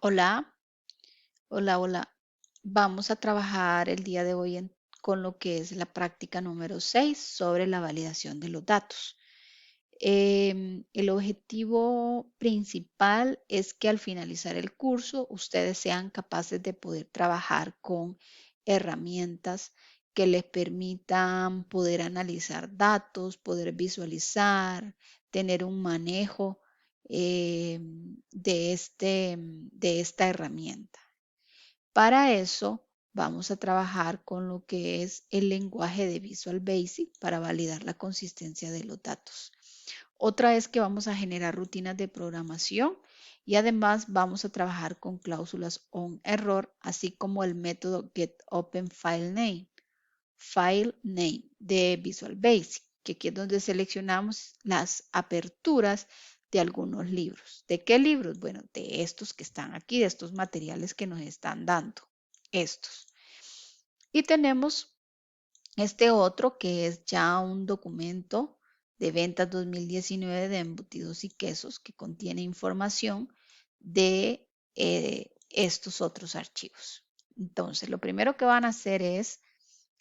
Hola, hola. Vamos a trabajar el día de hoy con lo que es la práctica número 6 sobre la validación de los datos. El objetivo principal es que al finalizar el curso ustedes sean capaces de poder trabajar con herramientas que les permitan poder analizar datos, poder visualizar, tener un manejo de esta herramienta. Para eso vamos a trabajar con lo que es el lenguaje de Visual Basic para validar la consistencia de los datos. Otra es que vamos a generar rutinas de programación y además vamos a trabajar con cláusulas on error, así como el método getOpenFileName de Visual Basic, que aquí es donde seleccionamos las aperturas de algunos libros. ¿De qué libros? Bueno, de estos que están aquí, de estos materiales que nos están dando, estos. Y tenemos este otro que es ya un documento de ventas 2019 de embutidos y quesos que contiene información de estos otros archivos. Entonces, lo primero que van a hacer es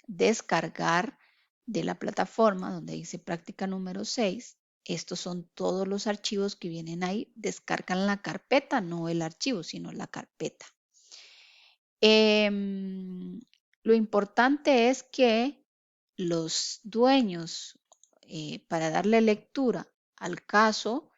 descargar de la plataforma donde dice práctica número 6. Estos son todos los archivos que vienen ahí. Descargan la carpeta, no el archivo, sino la carpeta. Lo importante es que los dueños, para darle lectura al caso,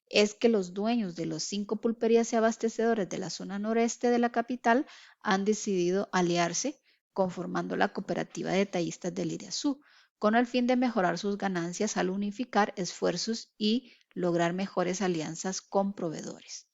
es que los dueños de los 5 pulperías y abastecedores de la zona noreste de la capital han decidido aliarse conformando la cooperativa de detallistas del Iriazú, con el fin de mejorar sus ganancias al unificar esfuerzos y lograr mejores alianzas con proveedores.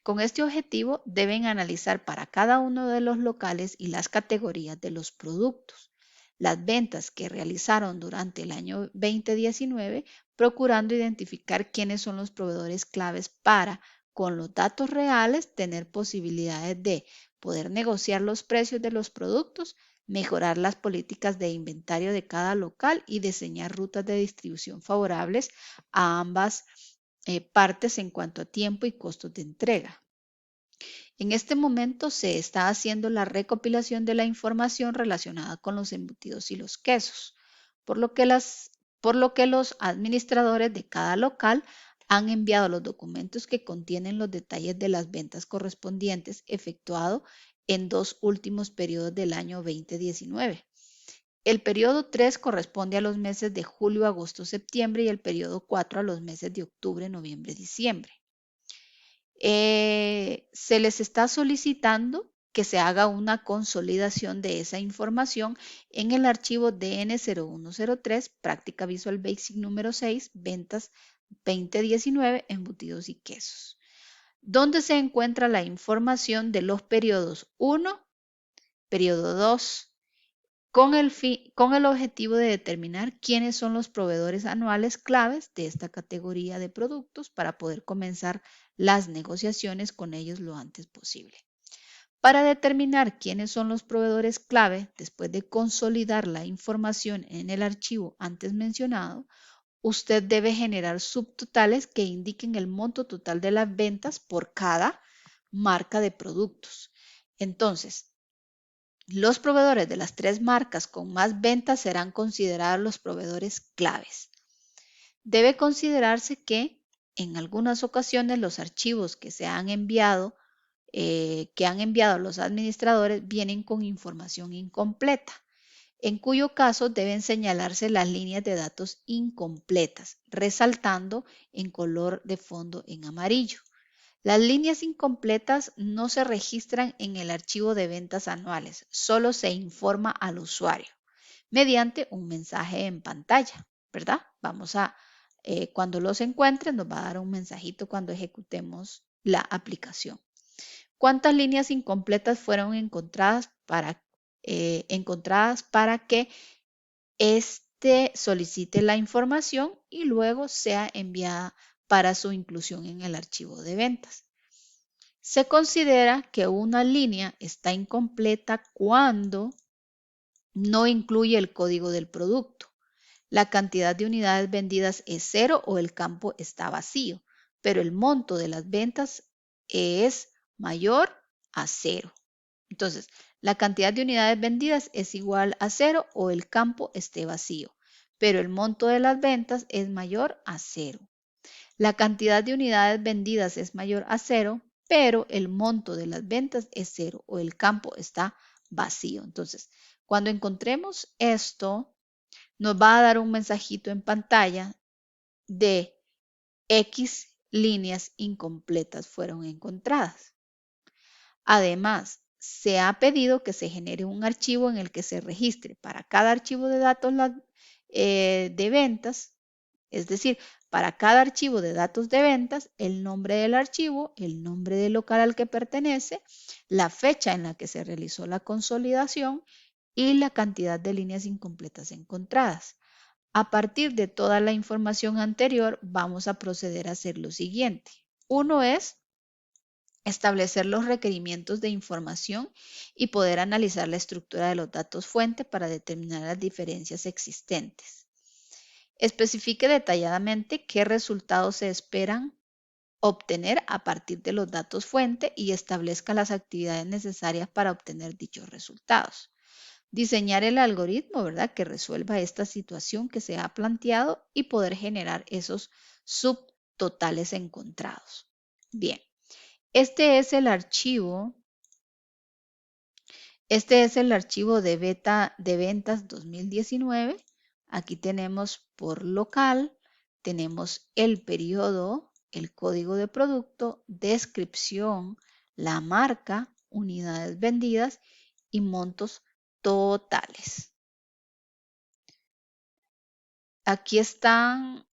Con este objetivo deben analizar para cada uno de los locales y las categorías de los productos, las ventas que realizaron durante el año 2019, procurando identificar quiénes son los proveedores claves para, con los datos reales, tener posibilidades de poder negociar los precios de los productos, mejorar las políticas de inventario de cada local y diseñar rutas de distribución favorables a ambas partes en cuanto a tiempo y costos de entrega. En este momento se está haciendo la recopilación de la información relacionada con los embutidos y los quesos, por lo que, los administradores de cada local han enviado los documentos que contienen los detalles de las ventas correspondientes efectuado en 2 últimos periodos del año 2019. El periodo 3 corresponde a los meses de julio, agosto, septiembre y el periodo 4 a los meses de octubre, noviembre, diciembre. Se les está solicitando que se haga una consolidación de esa información en el archivo DN0103, práctica Visual Basic número 6, ventas 2019, embutidos y quesos, donde se encuentra la información de los periodos 1, periodo 2, con el objetivo de determinar quiénes son los proveedores anuales claves de esta categoría de productos para poder comenzar las negociaciones con ellos lo antes posible. Para determinar quiénes son los proveedores clave, después de consolidar la información en el archivo antes mencionado, usted debe generar subtotales que indiquen el monto total de las ventas por cada marca de productos. Entonces, los proveedores de las 3 marcas con más ventas serán considerados los proveedores claves. Debe considerarse que en algunas ocasiones los archivos que han enviado los administradores vienen con información incompleta, en cuyo caso deben señalarse las líneas de datos incompletas, resaltando en color de fondo en amarillo. Las líneas incompletas no se registran en el archivo de ventas anuales, solo se informa al usuario mediante un mensaje en pantalla, ¿verdad? Cuando los encuentre, nos va a dar un mensajito cuando ejecutemos la aplicación. ¿Cuántas líneas incompletas fueron encontradas para que éste solicite la información y luego sea enviada para su inclusión en el archivo de ventas? Se considera que una línea está incompleta cuando no incluye el código del producto, la cantidad de unidades vendidas es 0 o el campo está vacío, pero el monto de las ventas es mayor a 0. Entonces, la cantidad de unidades vendidas es igual a 0 o el campo esté vacío, pero el monto de las ventas es mayor a 0. La cantidad de unidades vendidas es mayor a 0, pero el monto de las ventas es 0 o el campo está vacío. Entonces, cuando encontremos esto, nos va a dar un mensajito en pantalla de X líneas incompletas fueron encontradas. Además, se ha pedido que se genere un archivo en el que se registre para cada archivo de datos de ventas, es decir, para cada archivo de datos de ventas, el nombre del archivo, el nombre del local al que pertenece, la fecha en la que se realizó la consolidación y la cantidad de líneas incompletas encontradas. A partir de toda la información anterior, vamos a proceder a hacer lo siguiente. Uno es establecer los requerimientos de información y poder analizar la estructura de los datos fuente para determinar las diferencias existentes. Especifique detalladamente qué resultados se esperan obtener a partir de los datos fuente y establezca las actividades necesarias para obtener dichos resultados. Diseñar el algoritmo, ¿verdad?, que resuelva esta situación que se ha planteado y poder generar esos subtotales encontrados. Bien, este es el archivo de ventas 2019. Aquí tenemos por local, tenemos el periodo, el código de producto, descripción, la marca, unidades vendidas y montos totales. Aquí están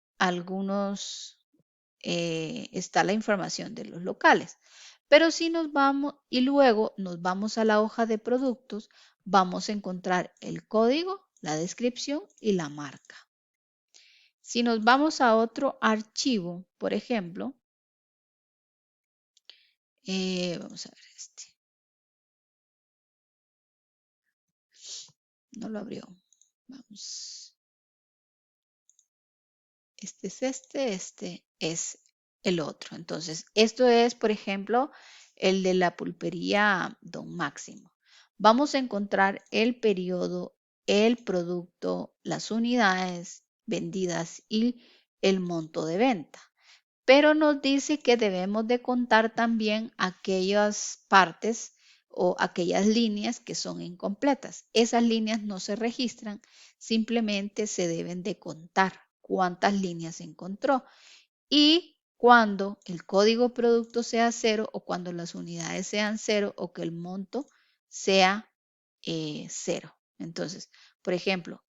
está la información de los locales. Pero si nos vamos y luego nos vamos a la hoja de productos, vamos a encontrar el código, la descripción y la marca. Si nos vamos a otro archivo, por ejemplo, vamos a ver este. No lo abrió. Vamos. Este es el otro. Entonces, esto es, por ejemplo, el de la pulpería Don Máximo. Vamos a encontrar el periodo, el producto, las unidades vendidas y el monto de venta. Pero nos dice que debemos de contar también aquellas partes o aquellas líneas que son incompletas. Esas líneas no se registran, simplemente se deben de contar cuántas líneas encontró y cuando el código producto sea 0 o cuando las unidades sean 0 o que el monto sea 0. Entonces, por ejemplo,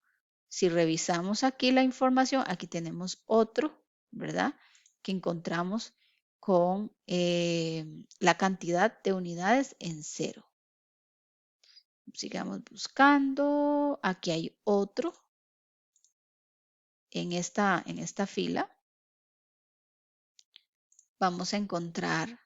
si revisamos aquí la información, aquí tenemos otro, ¿verdad?, que encontramos con la cantidad de unidades en 0. Sigamos buscando. Aquí hay otro en esta fila. Vamos a encontrar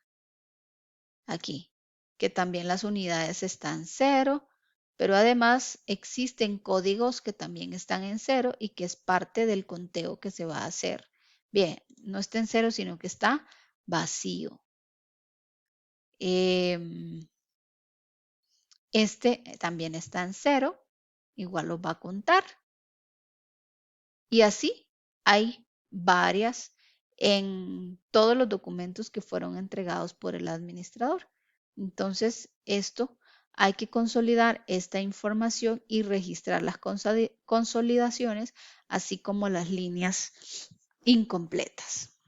aquí que también las unidades están 0, pero además existen códigos que también están en 0 y que es parte del conteo que se va a hacer. Bien, no está en 0, sino que está vacío. Este también está en 0, igual lo va a contar. Y así hay varias en todos los documentos que fueron entregados por el administrador. Entonces, esto hay que consolidar esta información y registrar las consolidaciones, así como las líneas incompletas.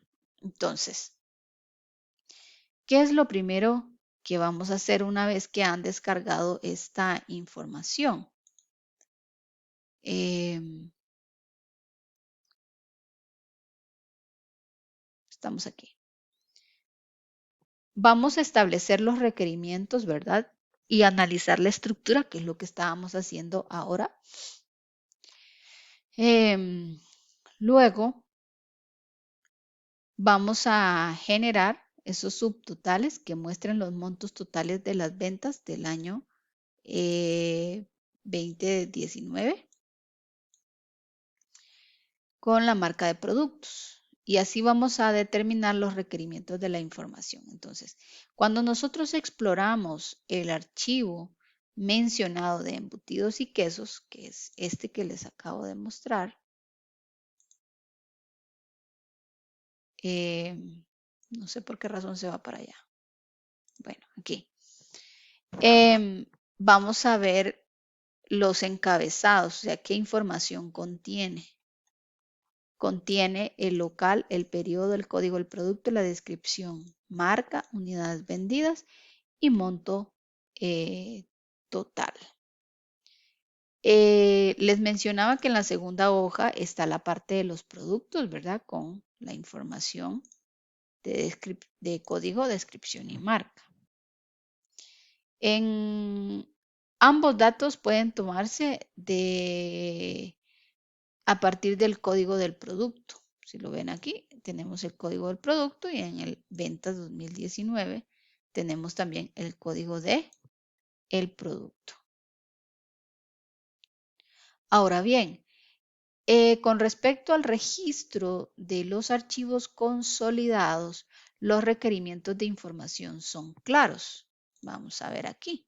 Entonces, ¿qué es lo primero que vamos a hacer una vez que han descargado esta información? Estamos aquí. Vamos a establecer los requerimientos, ¿verdad? Y analizar la estructura, que es lo que estábamos haciendo ahora. Luego, vamos a generar esos subtotales que muestren los montos totales de las ventas del año 2019 con la marca de productos. Y así vamos a determinar los requerimientos de la información. Entonces, cuando nosotros exploramos el archivo mencionado de embutidos y quesos, que es este que les acabo de mostrar, no sé por qué razón se va para allá. Bueno, aquí. Vamos a ver los encabezados, o sea, qué información contiene. Contiene el local, el periodo, el código del producto, la descripción, marca, unidades vendidas y monto total. Les mencionaba que en la segunda hoja está la parte de los productos, ¿verdad? Con la información de código, descripción y marca. En ambos datos pueden tomarse a partir del código del producto. Si lo ven aquí, tenemos el código del producto y en el ventas 2019 tenemos también el código de el producto. Ahora bien, con respecto al registro de los archivos consolidados, los requerimientos de información son claros. Vamos a ver aquí.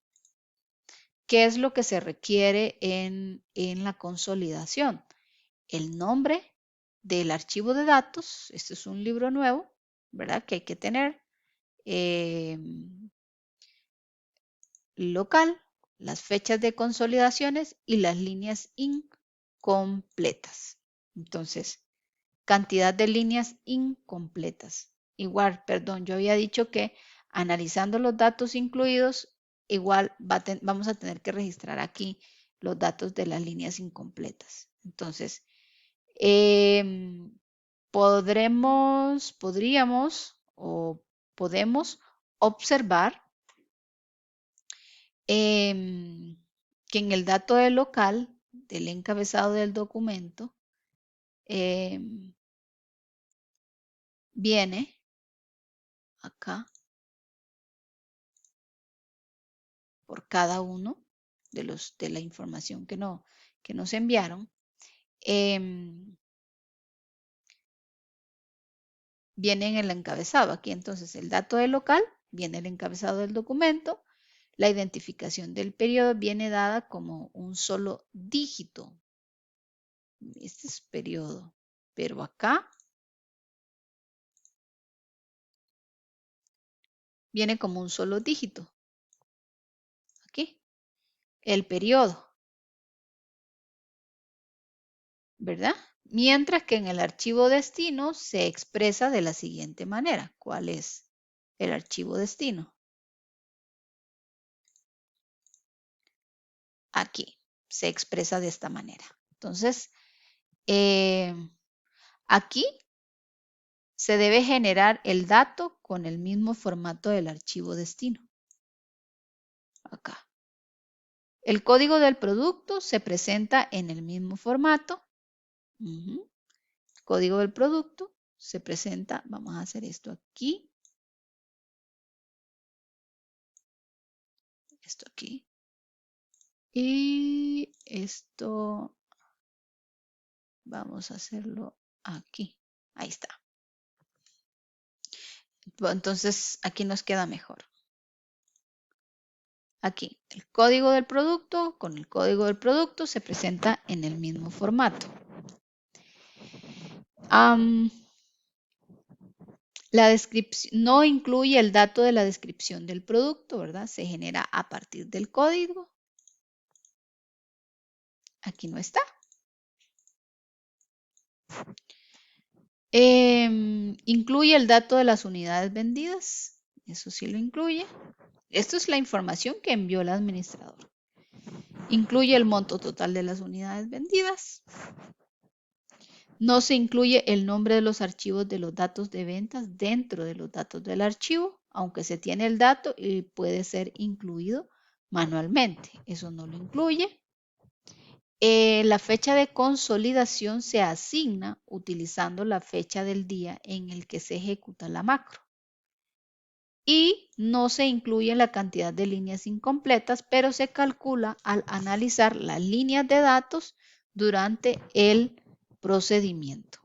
¿Qué es lo que se requiere en la consolidación? El nombre del archivo de datos. Este es un libro nuevo, ¿verdad? Que hay que tener. Local, las fechas de consolidaciones y las líneas incompletas. Entonces, cantidad de líneas incompletas. Igual, perdón, yo había dicho que analizando los datos incluidos, igual vamos a tener que registrar aquí los datos de las líneas incompletas. Entonces, podríamos o podemos observar que en el dato del local, del encabezado del documento, viene acá por cada uno de la información que nos enviaron. Viene en el encabezado aquí. Entonces, el dato del local viene el encabezado del documento. La identificación del periodo viene dada como un solo dígito. Este es periodo. Pero acá viene como un solo dígito. Aquí. El periodo. ¿Verdad? Mientras que en el archivo destino se expresa de la siguiente manera. ¿Cuál es el archivo destino? Aquí se expresa de esta manera. Entonces, aquí se debe generar el dato con el mismo formato del archivo destino. Acá. El código del producto se presenta en el mismo formato. El código del producto se presenta, vamos a hacer esto aquí. Esto aquí. Y esto vamos a hacerlo aquí. Ahí está. Entonces, aquí nos queda mejor. Aquí, el código del producto con el código del producto se presenta en el mismo formato. La descripción no incluye el dato de la descripción del producto, ¿verdad? Se genera a partir del código. Aquí no está. Incluye el dato de las unidades vendidas. Eso sí lo incluye. Esto es la información que envió el administrador. Incluye el monto total de las unidades vendidas. No se incluye el nombre de los archivos de los datos de ventas dentro de los datos del archivo, aunque se tiene el dato y puede ser incluido manualmente. Eso no lo incluye. La fecha de consolidación se asigna utilizando la fecha del día en el que se ejecuta la macro. Y no se incluye la cantidad de líneas incompletas, pero se calcula al analizar las líneas de datos durante el procedimiento.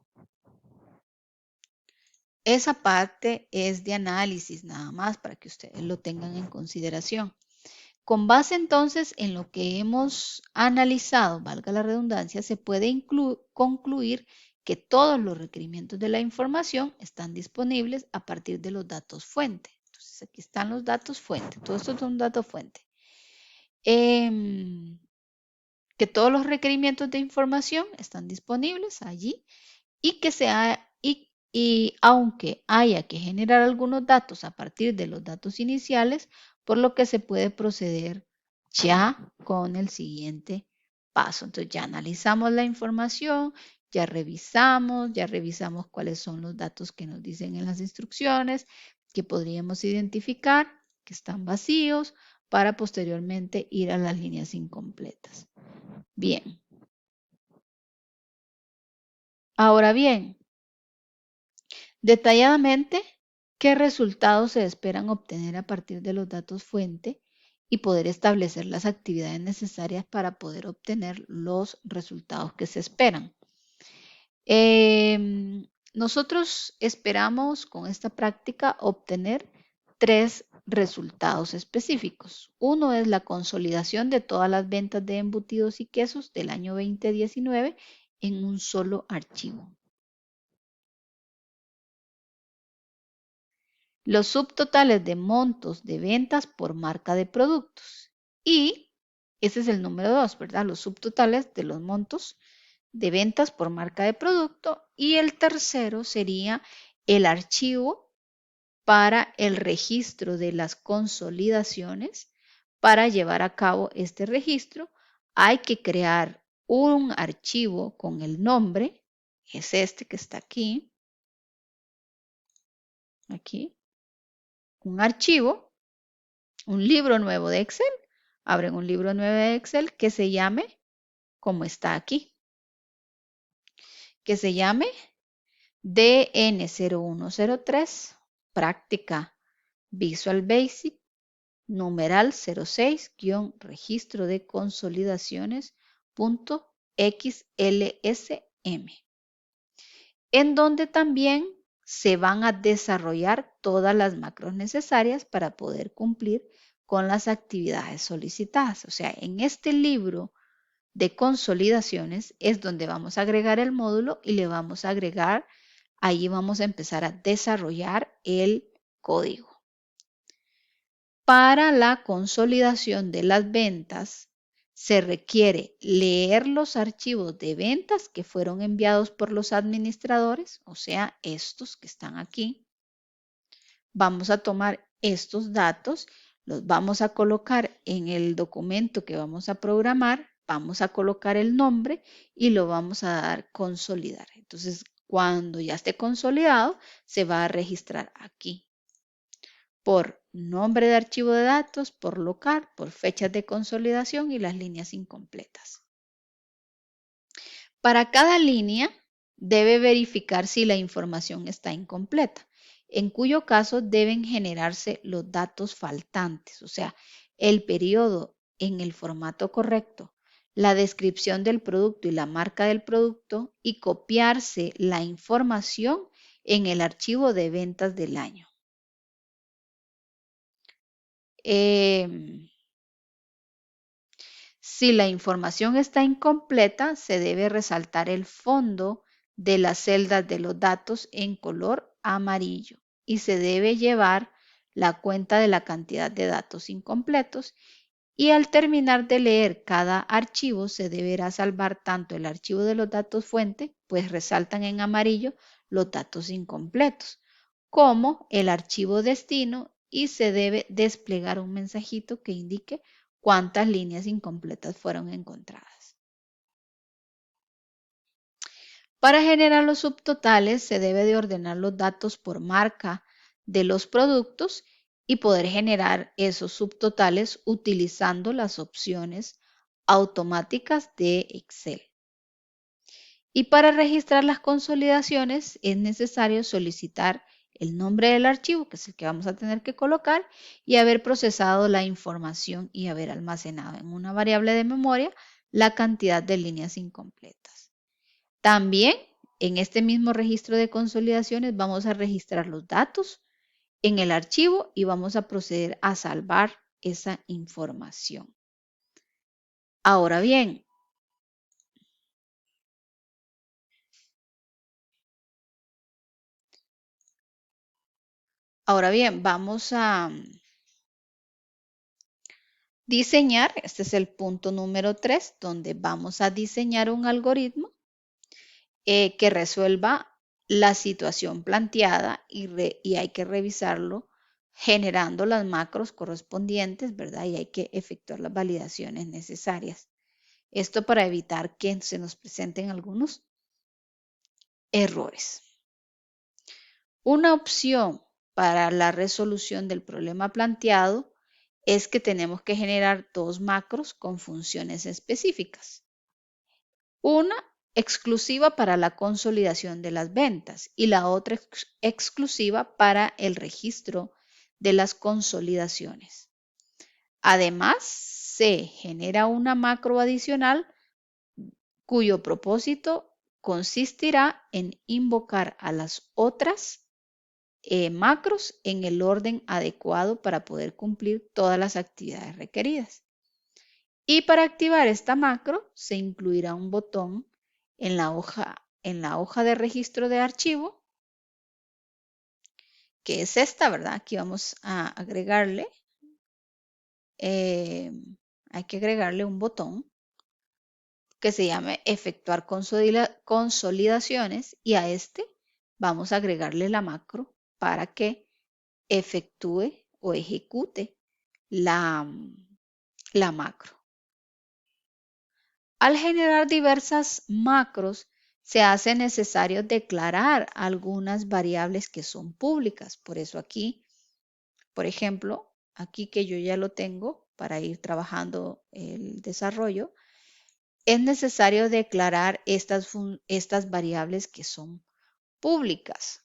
esa parte es de análisis nada más para que ustedes lo tengan en consideración. Con base entonces en lo que hemos analizado, valga la redundancia, se puede concluir que todos los requerimientos de la información están disponibles a partir de los datos fuente. Entonces aquí están los datos fuente, todo esto es un dato fuente. Que todos los requerimientos de información están disponibles allí y que y aunque haya que generar algunos datos a partir de los datos iniciales, por lo que se puede proceder ya con el siguiente paso. Entonces ya analizamos la información, ya revisamos cuáles son los datos que nos dicen en las instrucciones, que podríamos identificar que están vacíos para posteriormente ir a las líneas incompletas. Bien. Ahora bien, detalladamente, ¿qué resultados se esperan obtener a partir de los datos fuente y poder establecer las actividades necesarias para poder obtener los resultados que se esperan? Nosotros esperamos con esta práctica obtener 3 resultados específicos. Uno es la consolidación de todas las ventas de embutidos y quesos del año 2019 en un solo archivo. Los subtotales de montos de ventas por marca de productos. Y ese es el número 2, ¿verdad? Los subtotales de los montos de ventas por marca de producto. Y el tercero sería el archivo para el registro de las consolidaciones. Para llevar a cabo este registro hay que crear un archivo con el nombre, es este que está aquí, un archivo, un libro nuevo de Excel, abren un libro nuevo de Excel que se llame, como está aquí, que se llame DN0103, práctica Visual Basic, numeral 06-registro de consolidaciones.xlsm, en donde también se van a desarrollar todas las macros necesarias para poder cumplir con las actividades solicitadas. O sea, en este libro de consolidaciones es donde vamos a agregar el módulo y le vamos a agregar, ahí vamos a empezar a desarrollar el código. Para la consolidación de las ventas, se requiere leer los archivos de ventas que fueron enviados por los administradores, o sea, estos que están aquí. Vamos a tomar estos datos, los vamos a colocar en el documento que vamos a programar, vamos a colocar el nombre y lo vamos a dar consolidar. Entonces, cuando ya esté consolidado, se va a registrar aquí por nombre de archivo de datos, por local, por fechas de consolidación y las líneas incompletas. Para cada línea debe verificar si la información está incompleta, en cuyo caso deben generarse los datos faltantes, o sea, el periodo en el formato correcto, la descripción del producto y la marca del producto y copiarse la información en el archivo de ventas del año. Si la información está incompleta, se debe resaltar el fondo de las celdas de los datos en color amarillo y se debe llevar la cuenta de la cantidad de datos incompletos y al terminar de leer cada archivo se deberá salvar tanto el archivo de los datos fuente, pues resaltan en amarillo los datos incompletos, como el archivo destino y se debe desplegar un mensajito que indique cuántas líneas incompletas fueron encontradas. Para generar los subtotales se debe de ordenar los datos por marca de los productos y poder generar esos subtotales utilizando las opciones automáticas de Excel. Y para registrar las consolidaciones es necesario solicitar el nombre del archivo, que es el que vamos a tener que colocar, y haber procesado la información y haber almacenado en una variable de memoria la cantidad de líneas incompletas. También en este mismo registro de consolidaciones vamos a registrar los datos en el archivo y vamos a proceder a salvar esa información. Ahora bien, vamos a diseñar, este es el punto número 3, donde vamos a diseñar un algoritmo que resuelva la situación planteada y hay que revisarlo generando las macros correspondientes, ¿verdad? Y hay que efectuar las validaciones necesarias. Esto para evitar que se nos presenten algunos errores. Una opción para la resolución del problema planteado es que tenemos que generar dos macros con funciones específicas. Una exclusiva para la consolidación de las ventas y la otra exclusiva para el registro de las consolidaciones. Además, se genera una macro adicional cuyo propósito consistirá en invocar a las otras macros en el orden adecuado para poder cumplir todas las actividades requeridas. Y para activar esta macro se incluirá un botón en la hoja de registro de archivo, que es esta, ¿verdad? Aquí vamos a agregarle, hay que agregarle un botón que se llame efectuar consolidaciones y a este vamos a agregarle la macro para que efectúe o ejecute la macro. Al generar diversas macros, se hace necesario declarar algunas variables que son públicas. Por eso aquí, por ejemplo, aquí que yo ya lo tengo para ir trabajando el desarrollo, es necesario declarar estas variables que son públicas,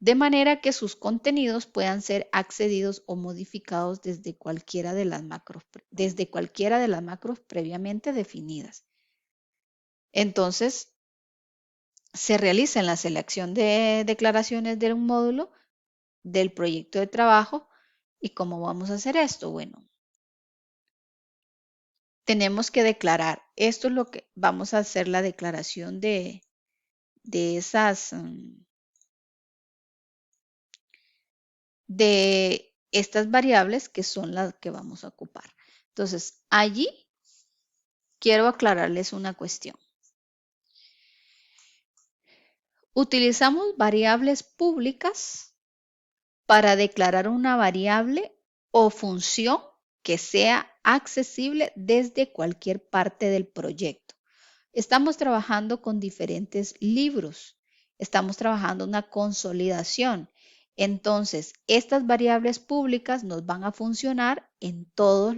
de manera que sus contenidos puedan ser accedidos o modificados desde cualquiera de las macros previamente definidas. Entonces, se realiza en la selección de declaraciones de un módulo del proyecto de trabajo. ¿Y cómo vamos a hacer esto? Bueno, tenemos que declarar, esto es lo que vamos a hacer la declaración de esas, de estas variables que son las que vamos a ocupar. Entonces, allí quiero aclararles una cuestión. Utilizamos variables públicas para declarar una variable o función que sea accesible desde cualquier parte del proyecto. Estamos trabajando con diferentes libros. Estamos trabajando una consolidación. Entonces, estas variables públicas nos van a funcionar en todas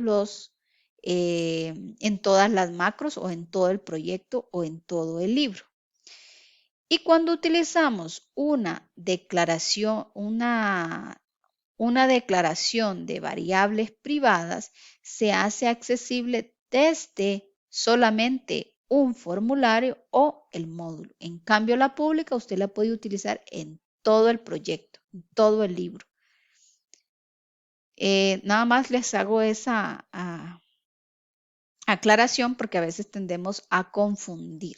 las macros o en todo el proyecto o en todo el libro. Y cuando utilizamos una declaración de variables privadas, se hace accesible desde solamente un formulario o el módulo. En cambio, la pública usted la puede utilizar en todo el proyecto, en todo el libro. Nada más les hago esa aclaración porque a veces tendemos a confundir.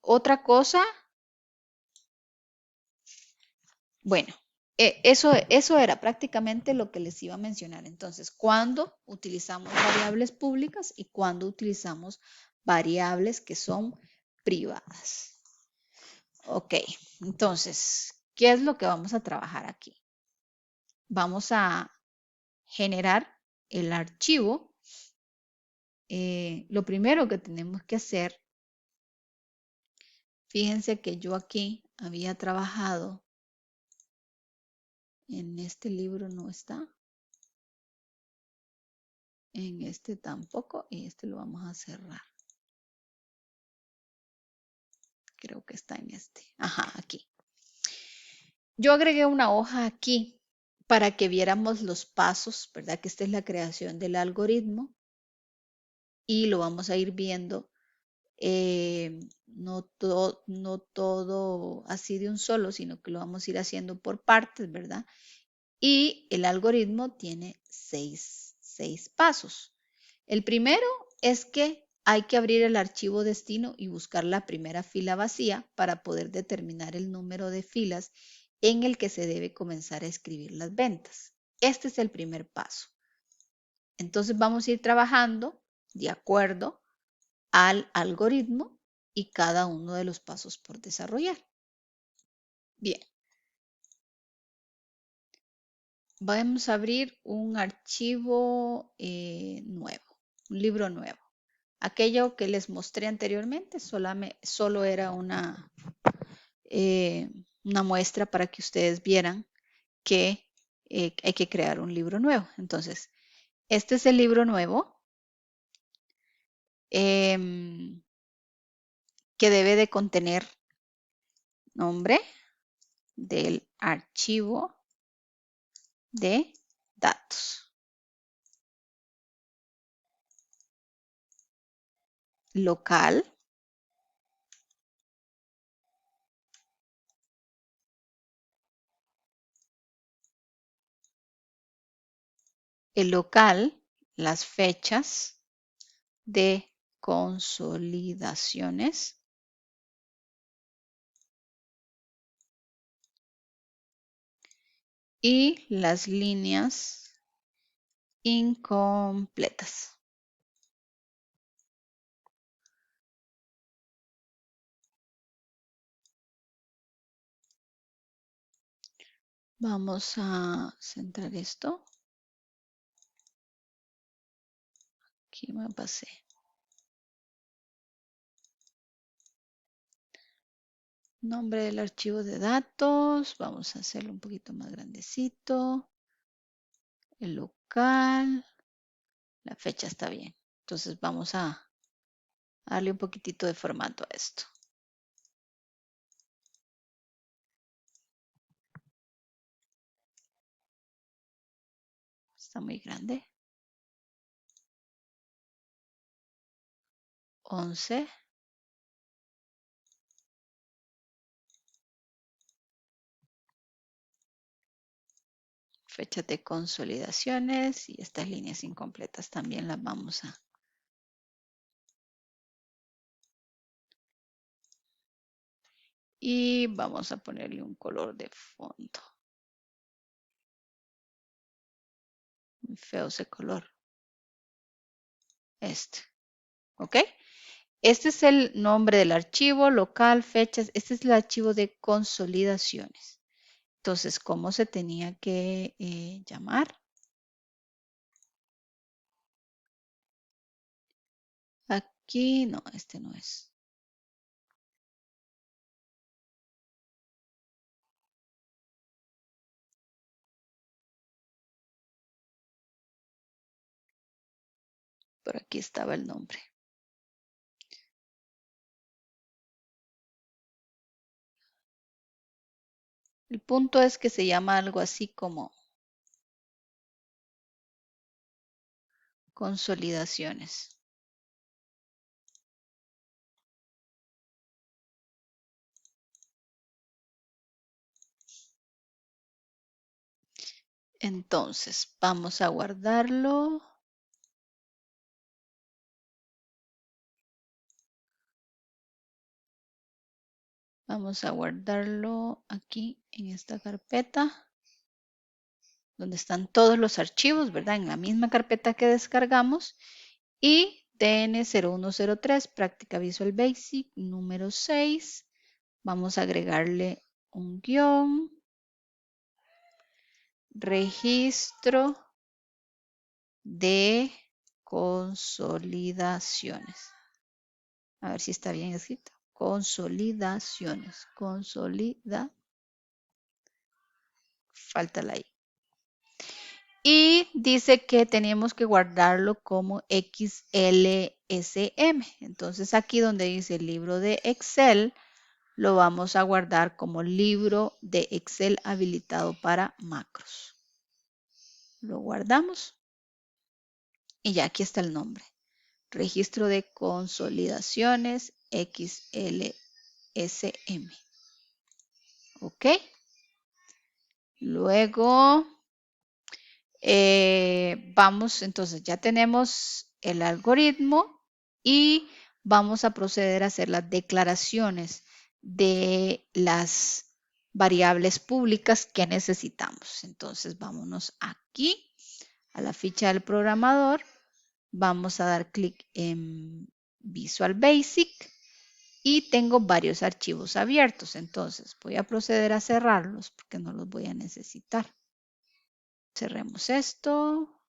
Otra cosa, bueno, eso era prácticamente lo que les iba a mencionar. Entonces, ¿cuándo utilizamos variables públicas y cuándo utilizamos variables que son privadas? Ok, entonces, ¿qué es lo que vamos a trabajar aquí? Vamos a generar el archivo. Lo primero que tenemos que hacer, fíjense que yo aquí había trabajado, en este libro no está, en este tampoco, y este lo vamos a cerrar. Creo que está en este. Ajá, aquí. Yo agregué una hoja aquí para que viéramos los pasos, ¿verdad? Que esta es la creación del algoritmo. y lo vamos a ir viendo. No todo así de un solo, sino que lo vamos a ir haciendo por partes, ¿verdad? Y el algoritmo tiene seis pasos. El primero es que hay que abrir el archivo destino y buscar la primera fila vacía para poder determinar el número de filas en el que se debe comenzar a escribir las ventas. Este es el primer paso. Entonces vamos a ir trabajando de acuerdo al algoritmo y cada uno de los pasos por desarrollar. Bien, vamos a abrir un archivo nuevo, un libro nuevo. Aquello que les mostré anteriormente solo era una muestra para que ustedes vieran que hay que crear un libro nuevo. Entonces, este es el libro nuevo que debe de contener nombre del archivo de datos, local, el local, las fechas de consolidaciones y las líneas incompletas. Vamos a centrar esto. Aquí me pasé. Nombre del archivo de datos. Vamos a hacerlo un poquito más grandecito. El local. La fecha está bien. Entonces vamos a darle un poquitito de formato a esto. Está muy grande. 11. Fechas de consolidaciones y estas líneas incompletas también las vamos a... Y vamos a ponerle un color de fondo. Muy feo ese color. Este. ¿Ok? Este es el nombre del archivo, local, fechas. Este es el archivo de consolidaciones. Entonces, ¿cómo se tenía que llamar? Aquí, no, este no es. Por aquí estaba el nombre. El punto es que se llama algo así como consolidaciones. Entonces, vamos a guardarlo. Vamos a guardarlo aquí en esta carpeta, donde están todos los archivos, ¿verdad? En la misma carpeta que descargamos. Y DN0103, Práctica Visual Basic, número 6. Vamos a agregarle un guión. Registro de consolidaciones. A ver si está bien escrito. Consolidaciones. Falta la I. Y dice que tenemos que guardarlo como XLSM. Entonces aquí donde dice libro de Excel, lo vamos a guardar como libro de Excel habilitado para macros. Lo guardamos y ya aquí está el nombre. registro de consolidaciones XLSM. ¿Ok? Luego vamos, entonces ya tenemos el algoritmo y vamos a proceder a hacer las declaraciones de las variables públicas que necesitamos. Entonces vámonos aquí a la ficha del programador, vamos a dar clic en Visual Basic y tengo varios archivos abiertos. Entonces voy a proceder a cerrarlos porque no los voy a necesitar. Cerremos esto,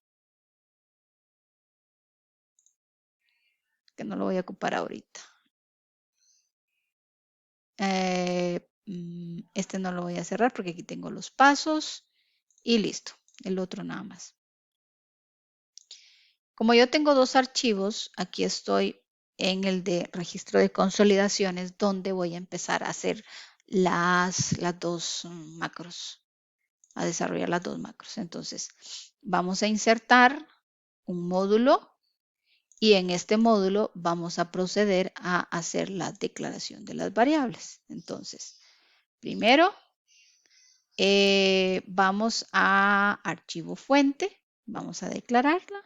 que no lo voy a ocupar ahorita. Este no lo voy a cerrar porque aquí tengo los pasos y listo. El otro nada más. Como yo tengo dos archivos, aquí estoy en el de registro de consolidaciones donde voy a empezar a hacer las dos macros, a desarrollar las dos macros. Entonces, vamos a insertar un módulo y en este módulo vamos a proceder a hacer la declaración de las variables. Entonces, primero vamos a archivo fuente, vamos a declararla.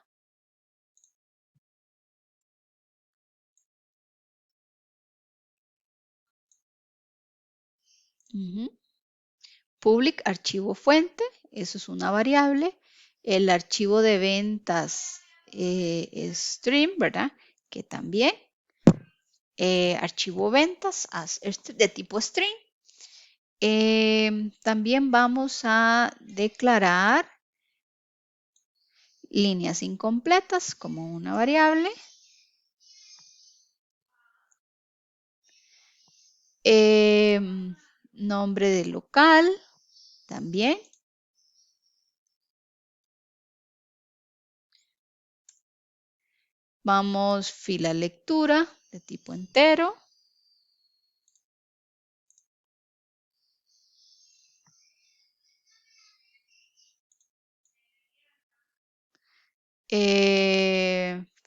Public archivo fuente, eso es una variable. El archivo de ventas stream, ¿verdad? Que también. Archivo ventas de tipo string. También vamos a declarar líneas incompletas como una variable. Nombre de local también. Vamos fila lectura de tipo entero.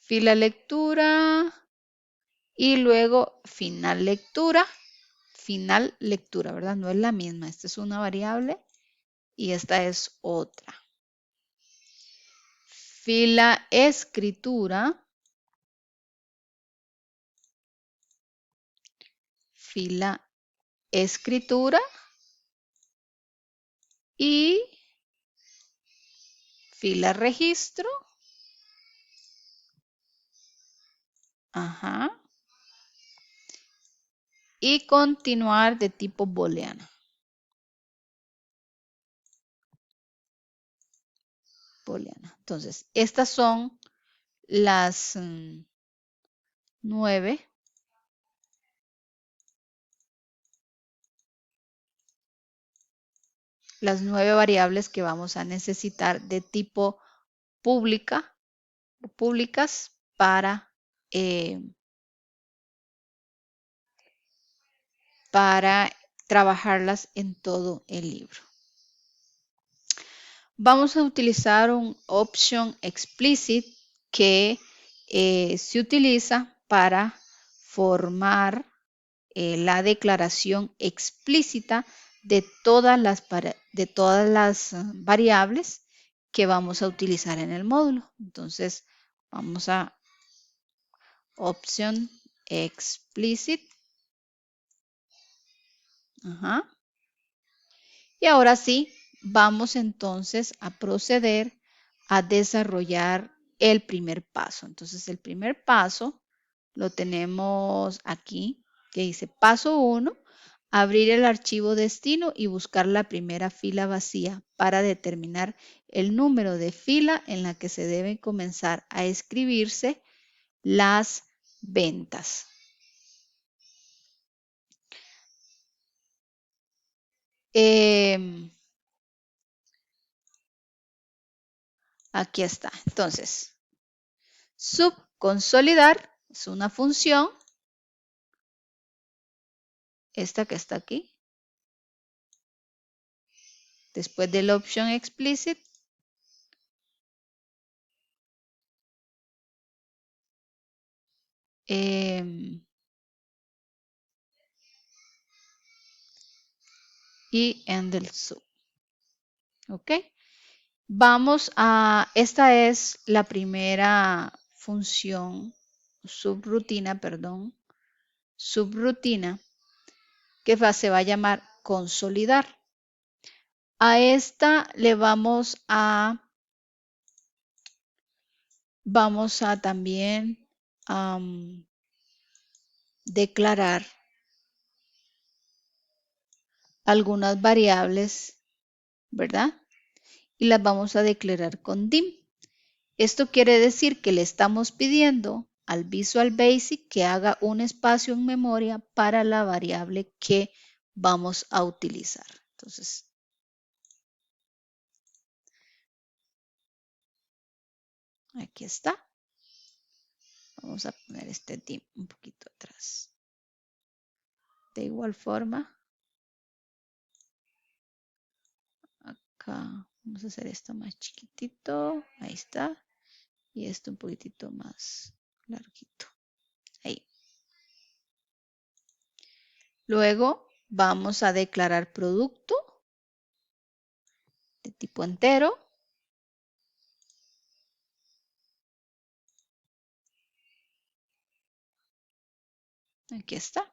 Fila lectura y luego final lectura, ¿verdad? No es la misma, esta es una variable y esta es otra. Fila escritura, fila escritura y fila registro. Ajá. Y continuar de tipo booleana. Booleana. Entonces, estas son las 9 variables que vamos a necesitar de tipo públicas para trabajarlas en todo el libro. Vamos a utilizar un option explicit que se utiliza para formar la declaración explícita de todas las variables que vamos a utilizar en el módulo. Entonces, vamos a option explicit. Ajá. Y ahora sí, vamos entonces a proceder a desarrollar el primer paso. Entonces, el primer paso lo tenemos aquí, que dice paso 1, abrir el archivo destino y buscar la primera fila vacía para determinar el número de fila en la que se deben comenzar a escribirse las ventas. Aquí está. Entonces, subconsolidar es una función, esta que está aquí. Después del option explicit, y en del sub. ¿Ok? Vamos a, esta es la primera función, subrutina, perdón, subrutina, que se va a llamar consolidar. A esta le vamos a también declarar algunas variables, ¿verdad? Y las vamos a declarar con dim. Esto quiere decir que le estamos pidiendo al Visual Basic que haga un espacio en memoria para la variable que vamos a utilizar. Entonces, aquí está. Vamos a poner este dim un poquito atrás. De igual forma, acá vamos a hacer esto más chiquitito. Ahí está. Y esto un poquitito más larguito. Ahí. Luego vamos a declarar producto de tipo entero. Aquí está.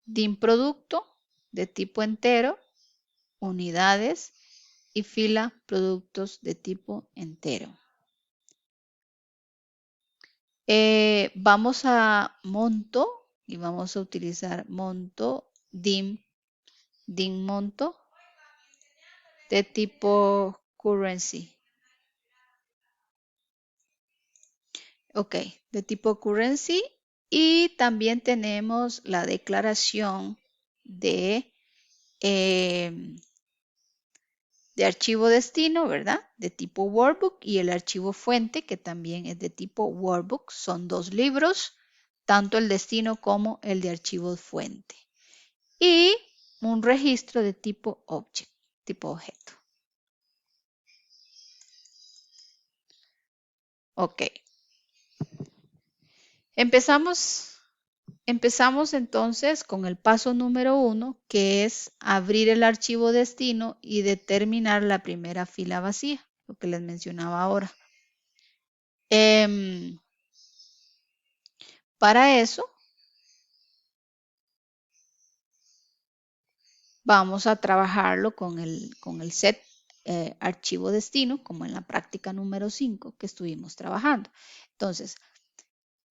Dim producto de tipo entero, unidades y fila productos de tipo entero. Vamos a monto y vamos a utilizar monto dim monto de tipo currency. Ok, de tipo currency. Y también tenemos la declaración de archivo destino, ¿verdad? De tipo workbook y el archivo fuente, que también es de tipo workbook. Son dos libros, tanto el destino como el de archivo fuente. Y un registro de tipo object, tipo objeto. Ok. Empezamos entonces con el paso número 1, que es abrir el archivo destino y determinar la primera fila vacía, lo que les mencionaba ahora. Para eso, vamos a trabajarlo con el set archivo destino, como en la práctica número 5 que estuvimos trabajando. Entonces,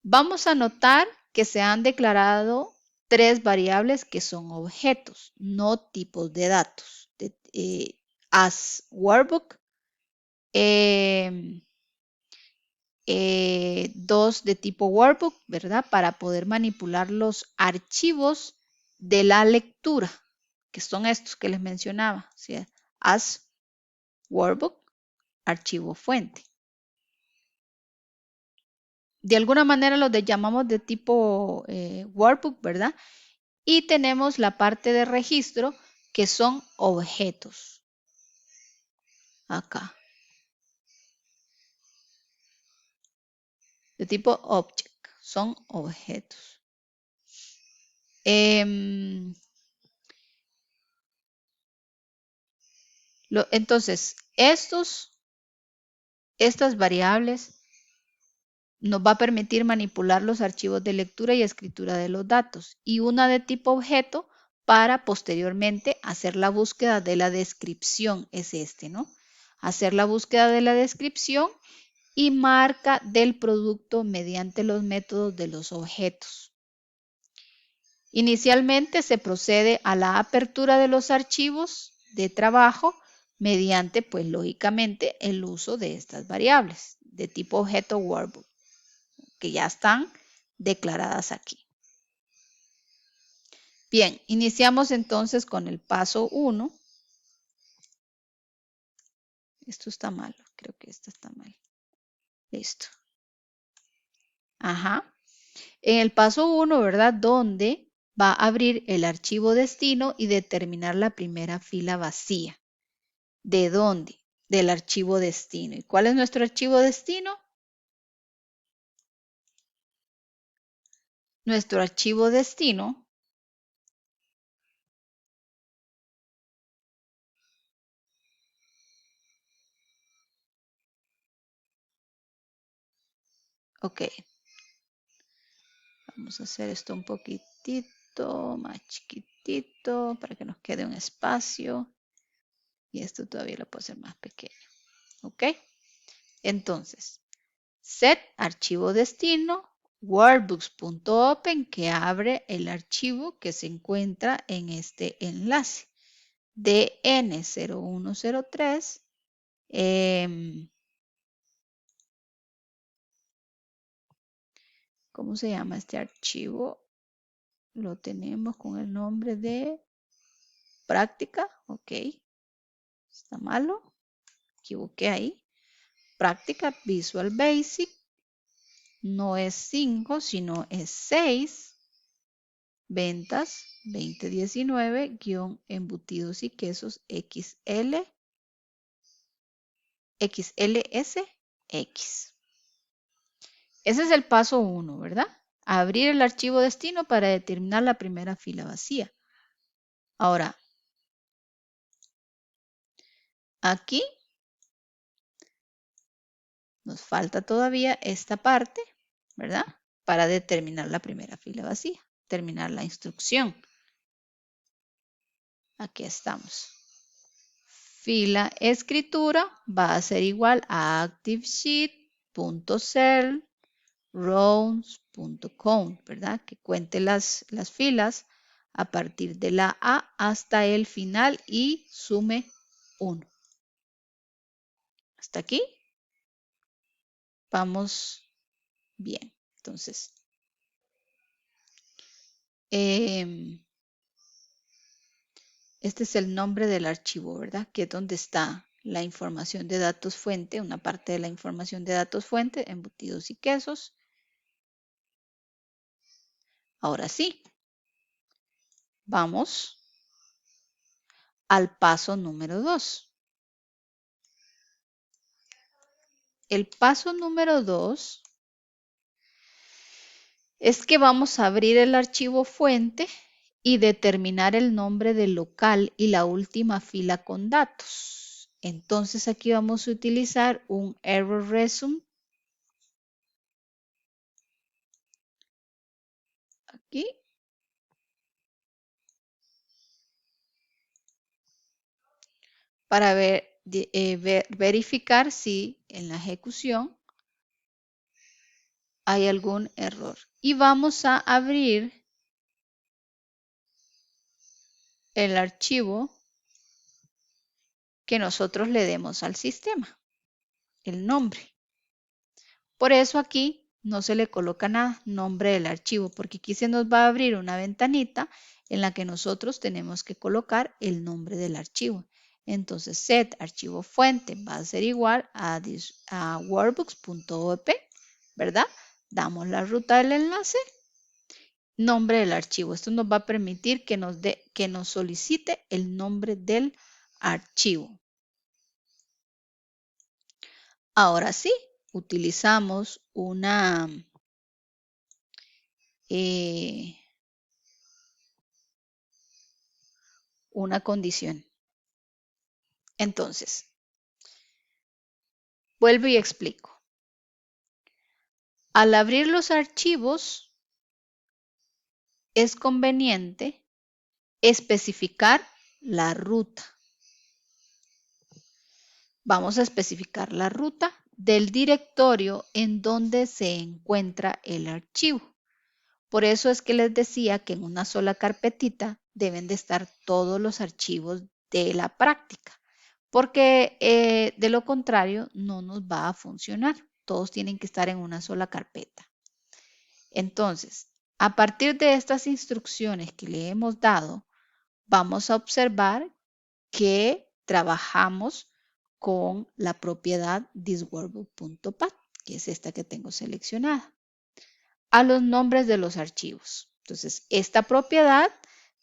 vamos a notar que se han declarado tres variables que son objetos, no tipos de datos. As workbook, dos de tipo workbook, ¿verdad? Para poder manipular los archivos de la lectura, que son estos que les mencionaba, ¿sí? As workbook, archivo fuente. De alguna manera los llamamos de tipo workbook, ¿verdad? Y tenemos la parte de registro que son objetos. Acá. De tipo object. Son objetos. Entonces, estas variables nos va a permitir manipular los archivos de lectura y escritura de los datos. Y una de tipo objeto para posteriormente hacer la búsqueda de la descripción es este, ¿no? Hacer la búsqueda de la descripción y marca del producto mediante los métodos de los objetos. Inicialmente se procede a la apertura de los archivos de trabajo mediante, pues lógicamente, el uso de estas variables de tipo objeto workbook, que ya están declaradas aquí. Bien, iniciamos entonces con el paso 1. Esto está mal, creo que esto está mal. Listo. Ajá. En el paso 1, ¿verdad? Donde va a abrir el archivo destino y determinar la primera fila vacía. ¿De dónde? Del archivo destino. ¿Y cuál es nuestro archivo destino? nuestro archivo destino ok, vamos a hacer esto un poquitito más chiquitito para que nos quede un espacio. Y esto todavía lo puedo hacer más pequeño. ¿Ok? Entonces, set archivo destino workbooks.open que abre el archivo que se encuentra en este enlace. DN0103. ¿Cómo se llama este archivo? Lo tenemos con el nombre de práctica. Ok. Está malo. Equivoqué ahí. Práctica Visual Basic. No es 5, sino es 6. Ventas 2019-embutidos y quesos XL, XLSX. Ese es el paso 1, ¿verdad? Abrir el archivo destino para determinar la primera fila vacía. Ahora, aquí nos falta todavía esta parte, ¿verdad? Para determinar la primera fila vacía, terminar la instrucción. Aquí estamos. Fila escritura va a ser igual a ActiveSheet.cell rows.count, ¿verdad? Que cuente las filas a partir de la A hasta el final y sume 1. Hasta aquí vamos bien. Entonces, este es el nombre del archivo, ¿verdad? Que es donde está la información de datos fuente, una parte de la información de datos fuente, embutidos y quesos. Ahora sí, vamos al paso número 2. El paso número 2 es que vamos a abrir el archivo fuente y determinar el nombre del local y la última fila con datos. Entonces aquí vamos a utilizar un error resume. Aquí. Para verificar si en la ejecución hay algún error. Y vamos a abrir el archivo que nosotros le demos al sistema, el nombre. Por eso aquí no se le coloca nada, nombre del archivo, porque aquí se nos va a abrir una ventanita en la que nosotros tenemos que colocar el nombre del archivo. Entonces, set archivo fuente va a ser igual a workbooks.op, ¿verdad? Damos la ruta del enlace, nombre del archivo. Esto nos va a permitir que nos solicite el nombre del archivo. Ahora sí, utilizamos una condición. Entonces, vuelvo y explico. Al abrir los archivos, es conveniente especificar la ruta. Vamos a especificar la ruta del directorio en donde se encuentra el archivo. Por eso es que les decía que en una sola carpetita deben de estar todos los archivos de la práctica, porque de lo contrario no nos va a funcionar. Todos tienen que estar en una sola carpeta. Entonces, a partir de estas instrucciones que le hemos dado, vamos a observar que trabajamos con la propiedad thisworkbook.path, que es esta que tengo seleccionada, a los nombres de los archivos. Entonces, esta propiedad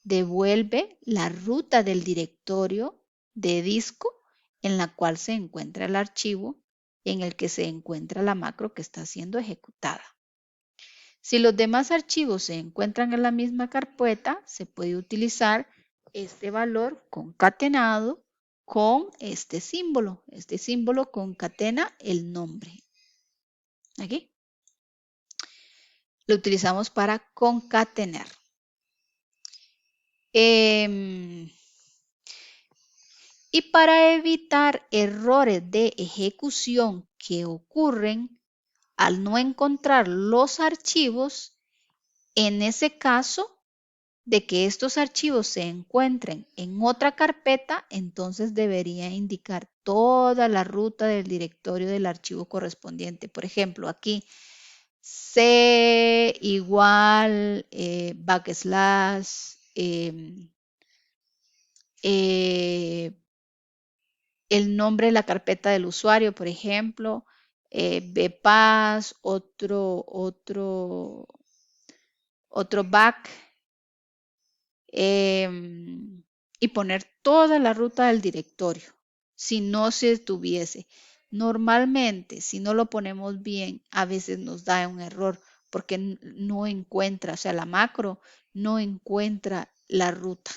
devuelve la ruta del directorio de disco en la cual se encuentra el archivo en el que se encuentra la macro que está siendo ejecutada. Si los demás archivos se encuentran en la misma carpeta, se puede utilizar este valor concatenado con este símbolo. Este símbolo concatena el nombre. Aquí. Lo utilizamos para concatenar. Y para evitar errores de ejecución que ocurren al no encontrar los archivos, en ese caso de que estos archivos se encuentren en otra carpeta, entonces debería indicar toda la ruta del directorio del archivo correspondiente. Por ejemplo, aquí C igual backslash el nombre de la carpeta del usuario, por ejemplo, bpass, otro back, y poner toda la ruta del directorio, si no se tuviese. Normalmente, si no lo ponemos bien, a veces nos da un error porque no encuentra, o sea, la macro no encuentra la ruta.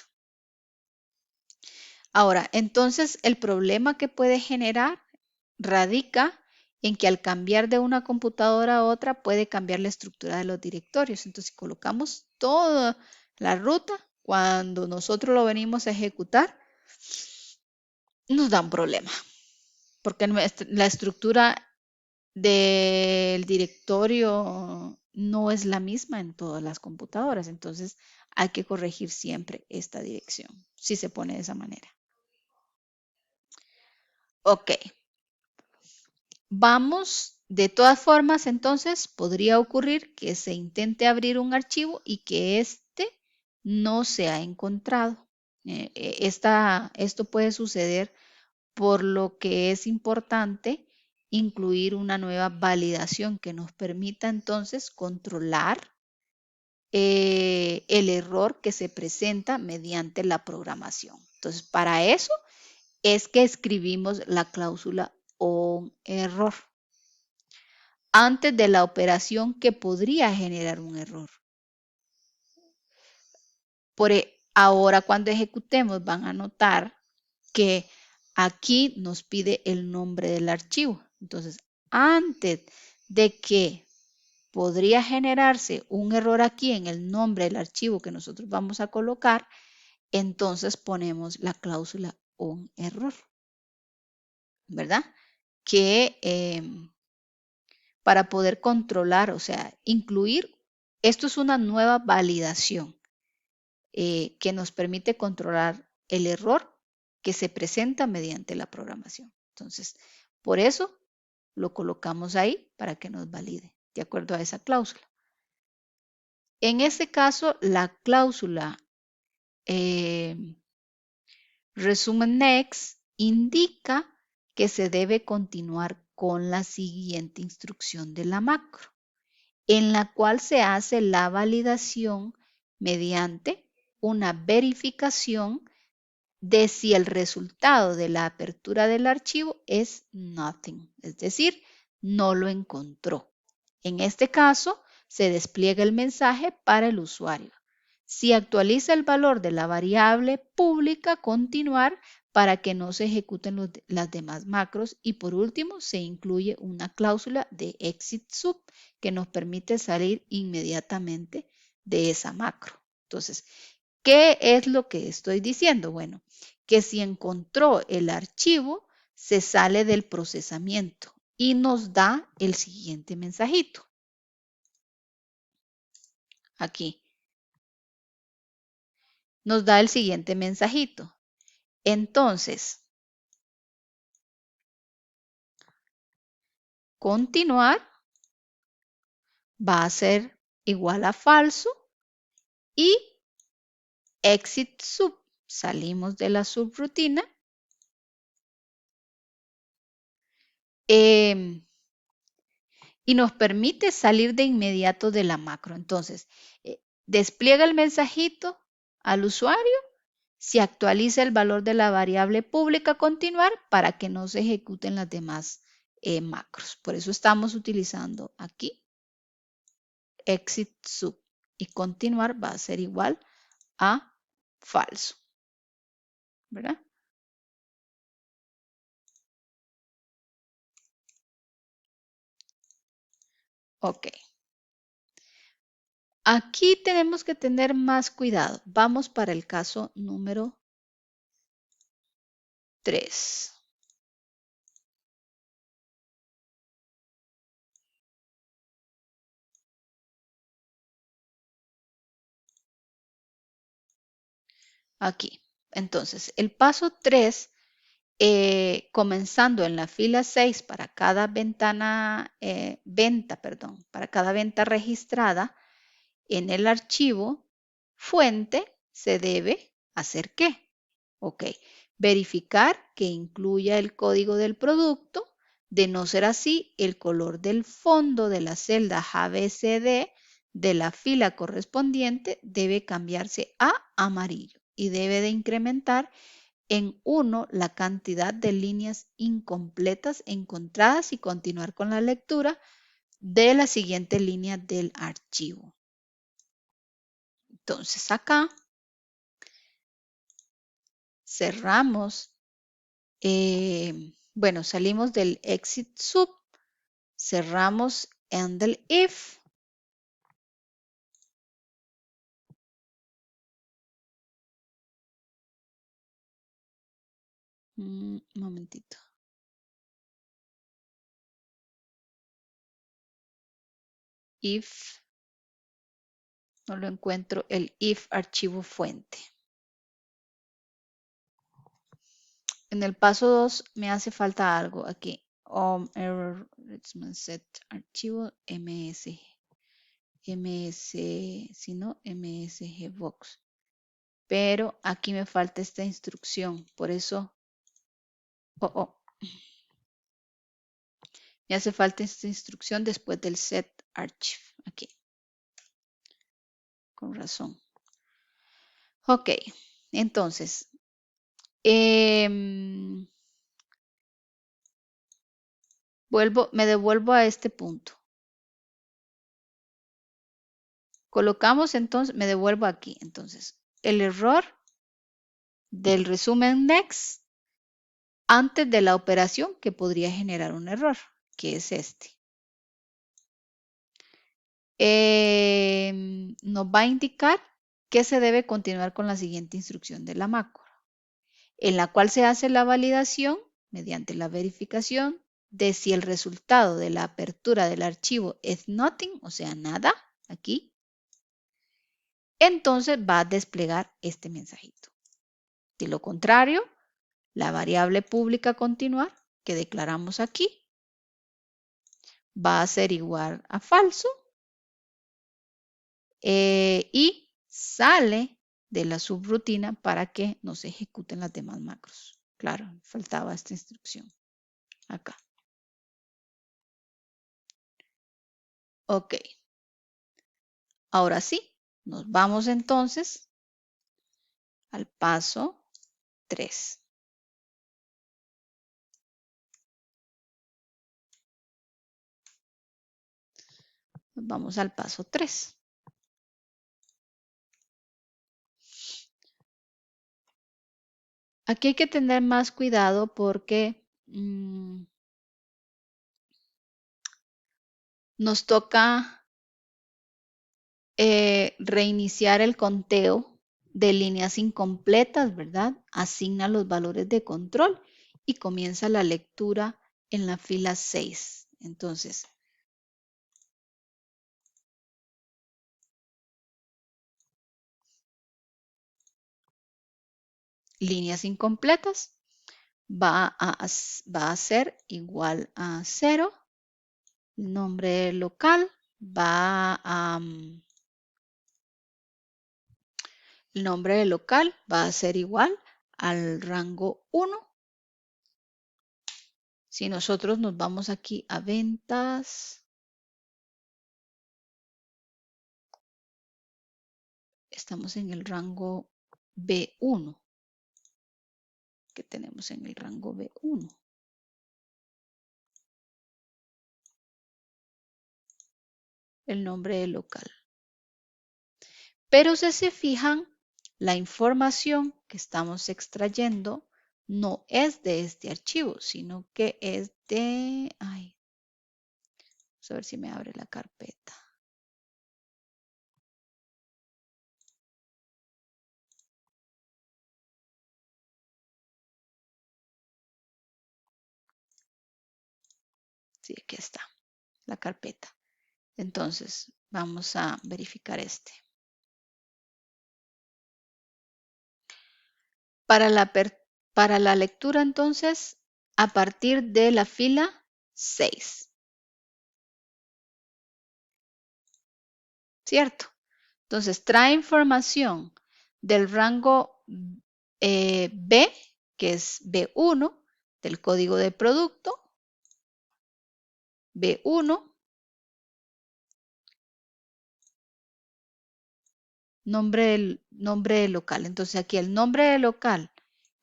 Ahora, entonces el problema que puede generar radica en que al cambiar de una computadora a otra puede cambiar la estructura de los directorios. Entonces, si colocamos toda la ruta, cuando nosotros lo venimos a ejecutar, nos da un problema, porque la estructura del directorio no es la misma en todas las computadoras. Entonces, hay que corregir siempre esta dirección, si se pone de esa manera. Ok. Vamos, de todas formas, entonces, podría ocurrir que se intente abrir un archivo y que este no se ha encontrado. Esto puede suceder, por lo que es importante incluir una nueva validación que nos permita entonces controlar el error que se presenta mediante la programación. Entonces, para eso es que escribimos la cláusula onError antes de la operación que podría generar un error. Ahora, cuando ejecutemos, van a notar que aquí nos pide el nombre del archivo. Entonces, antes de que podría generarse un error aquí en el nombre del archivo que nosotros vamos a colocar, entonces ponemos la cláusula onError, ¿verdad? Que para poder controlar, o sea, incluir, esto es una nueva validación que nos permite controlar el error que se presenta mediante la programación. Entonces, por eso lo colocamos ahí para que nos valide, de acuerdo a esa cláusula. En este caso, la cláusula resume next indica que se debe continuar con la siguiente instrucción de la macro, en la cual se hace la validación mediante una verificación de si el resultado de la apertura del archivo es nothing, es decir, no lo encontró. En este caso, se despliega el mensaje para el usuario. Si actualiza el valor de la variable pública, continuar para que no se ejecuten las demás macros. Y por último, se incluye una cláusula de exit sub que nos permite salir inmediatamente de esa macro. Entonces, ¿qué es lo que estoy diciendo? Bueno, que si encontró el archivo, se sale del procesamiento y nos da el siguiente mensajito. Aquí. Nos da el siguiente mensajito. Entonces, continuar va a ser igual a falso y exit sub. Salimos de la subrutina. Y nos permite salir de inmediato de la macro. Entonces, despliega el mensajito al usuario, se actualiza el valor de la variable pública continuar para que no se ejecuten las demás macros. Por eso estamos utilizando aquí exit sub. Y continuar va a ser igual a falso. ¿Verdad? Ok. Aquí tenemos que tener más cuidado. Vamos para el caso número 3. Aquí. Entonces, el paso 3, comenzando en la fila 6 para cada para cada venta registrada en el archivo fuente, se debe hacer ¿qué? Ok, verificar que incluya el código del producto. De no ser así, el color del fondo de la celda ABCD de la fila correspondiente debe cambiarse a amarillo y debe de incrementar en 1 la cantidad de líneas incompletas encontradas y continuar con la lectura de la siguiente línea del archivo. Entonces acá cerramos, bueno, salimos del exit sub, cerramos en el if. Un momentito. If, no lo encuentro, el if archivo fuente. En el paso 2 me hace falta algo aquí. Error, set archivo msg. Si no, msgbox. Pero aquí me falta esta instrucción, por eso, me hace falta esta instrucción después del set archive, aquí, con razón. Ok, entonces, me devuelvo a este punto. Colocamos entonces, me devuelvo aquí, entonces, el error del resumen next antes de la operación que podría generar un error, que es este. Nos va a indicar que se debe continuar con la siguiente instrucción de la macro, en la cual se hace la validación mediante la verificación de si el resultado de la apertura del archivo es nothing, o sea, nada, aquí, entonces va a desplegar este mensajito. De lo contrario, la variable pública continuar que declaramos aquí va a ser igual a falso y sale de la subrutina para que no se ejecuten las demás macros. Claro, faltaba esta instrucción acá. Ok. Ahora sí, nos vamos entonces al paso 3. Nos vamos al paso 3. Aquí hay que tener más cuidado porque nos toca reiniciar el conteo de líneas incompletas, ¿verdad? Asigna los valores de control y comienza la lectura en la fila 6. Entonces, líneas incompletas va a ser igual a 0. El nombre local va a... el nombre del local va a ser igual al rango 1. Si nosotros nos vamos aquí a ventas, estamos en el rango B1, que tenemos en el rango B1. el nombre del local. Pero si se fijan, la información que estamos extrayendo no es de este archivo, sino que es de... Ay, vamos a ver si me abre la carpeta. Sí, aquí está la carpeta. Entonces, vamos a verificar este. Para la lectura, entonces, a partir de la fila 6. ¿Cierto? Entonces, trae información del rango B, que es B1, del código de producto, B1, nombre del local. Entonces, aquí el nombre del local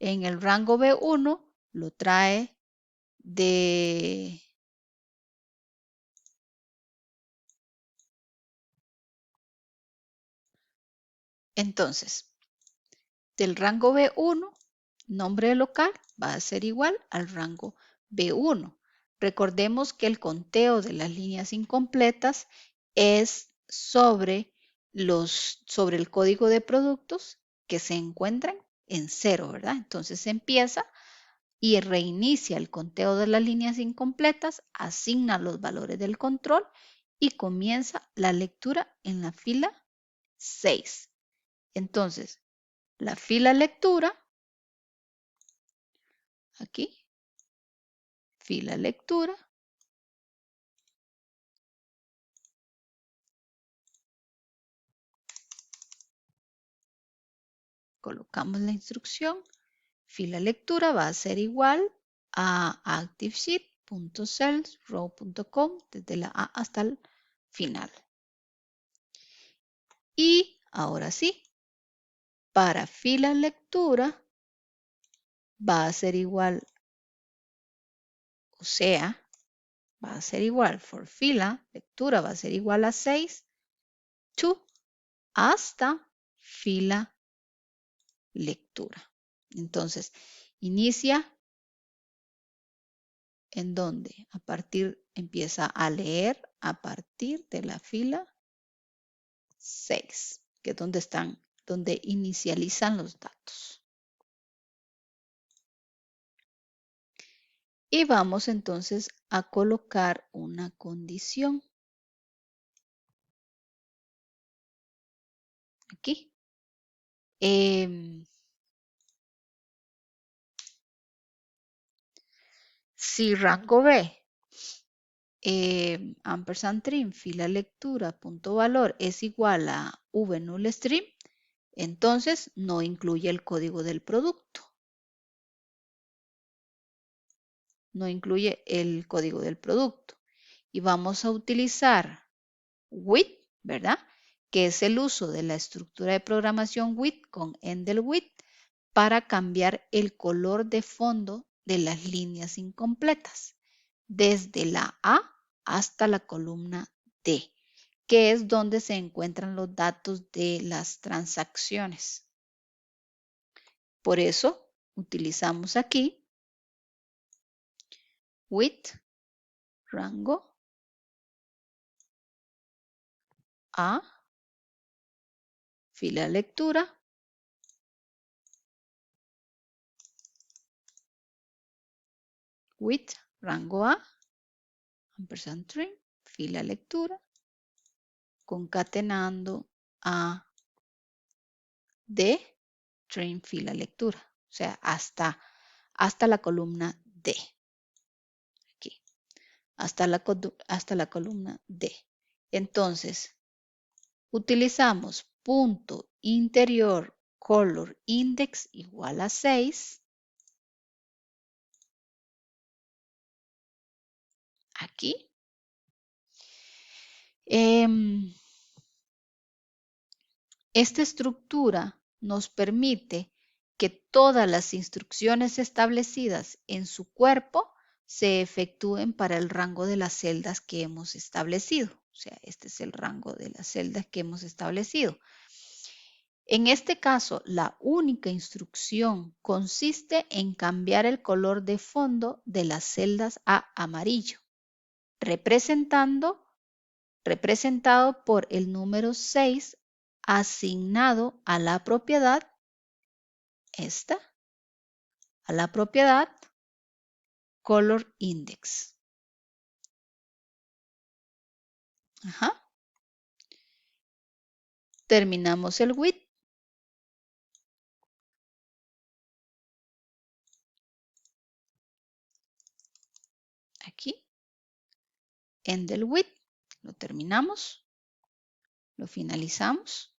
en el rango B1 lo trae de... Entonces, del rango B1, nombre del local va a ser igual al rango B1. Recordemos que el conteo de las líneas incompletas es sobre el código de productos que se encuentran en 0, ¿verdad? Entonces empieza y reinicia el conteo de las líneas incompletas, asigna los valores del control y comienza la lectura en la fila 6. Entonces, la fila lectura, aquí, fila lectura, colocamos la instrucción, fila lectura va a ser igual a activesheet.cellsrow.com desde la A hasta el final. Y ahora sí, para fila lectura va a ser igual, o sea, va a ser igual for fila lectura va a ser igual a 6 to hasta fila lectura. Entonces, inicia en donde empieza a leer a partir de la fila 6, que es donde inicializan los datos. Y vamos entonces a colocar una condición. Aquí. Si rango B, ampersand trim, fila lectura, punto valor es igual a v null string, entonces no incluye el código del producto. No incluye el código del producto. Y vamos a utilizar with, ¿verdad? Que es el uso de la estructura de programación with con endel with para cambiar el color de fondo de las líneas incompletas, desde la A hasta la columna D, que es donde se encuentran los datos de las transacciones. Por eso utilizamos aquí with rango A, fila lectura, with rango A, ampersand string, fila lectura, concatenando a D, string fila lectura, o sea, hasta la columna D. Aquí, hasta la columna D. Entonces, utilizamos punto interior color index igual a 6. Aquí. Esta estructura nos permite que todas las instrucciones establecidas en su cuerpo se efectúen para el rango de las celdas que hemos establecido. O sea, este es el rango de las celdas que hemos establecido. En este caso, la única instrucción consiste en cambiar el color de fondo de las celdas a amarillo, representado por el número 6 asignado a la propiedad, a la propiedad Color Index. Ajá. Terminamos el with. Aquí. End el with. Lo terminamos. Lo finalizamos.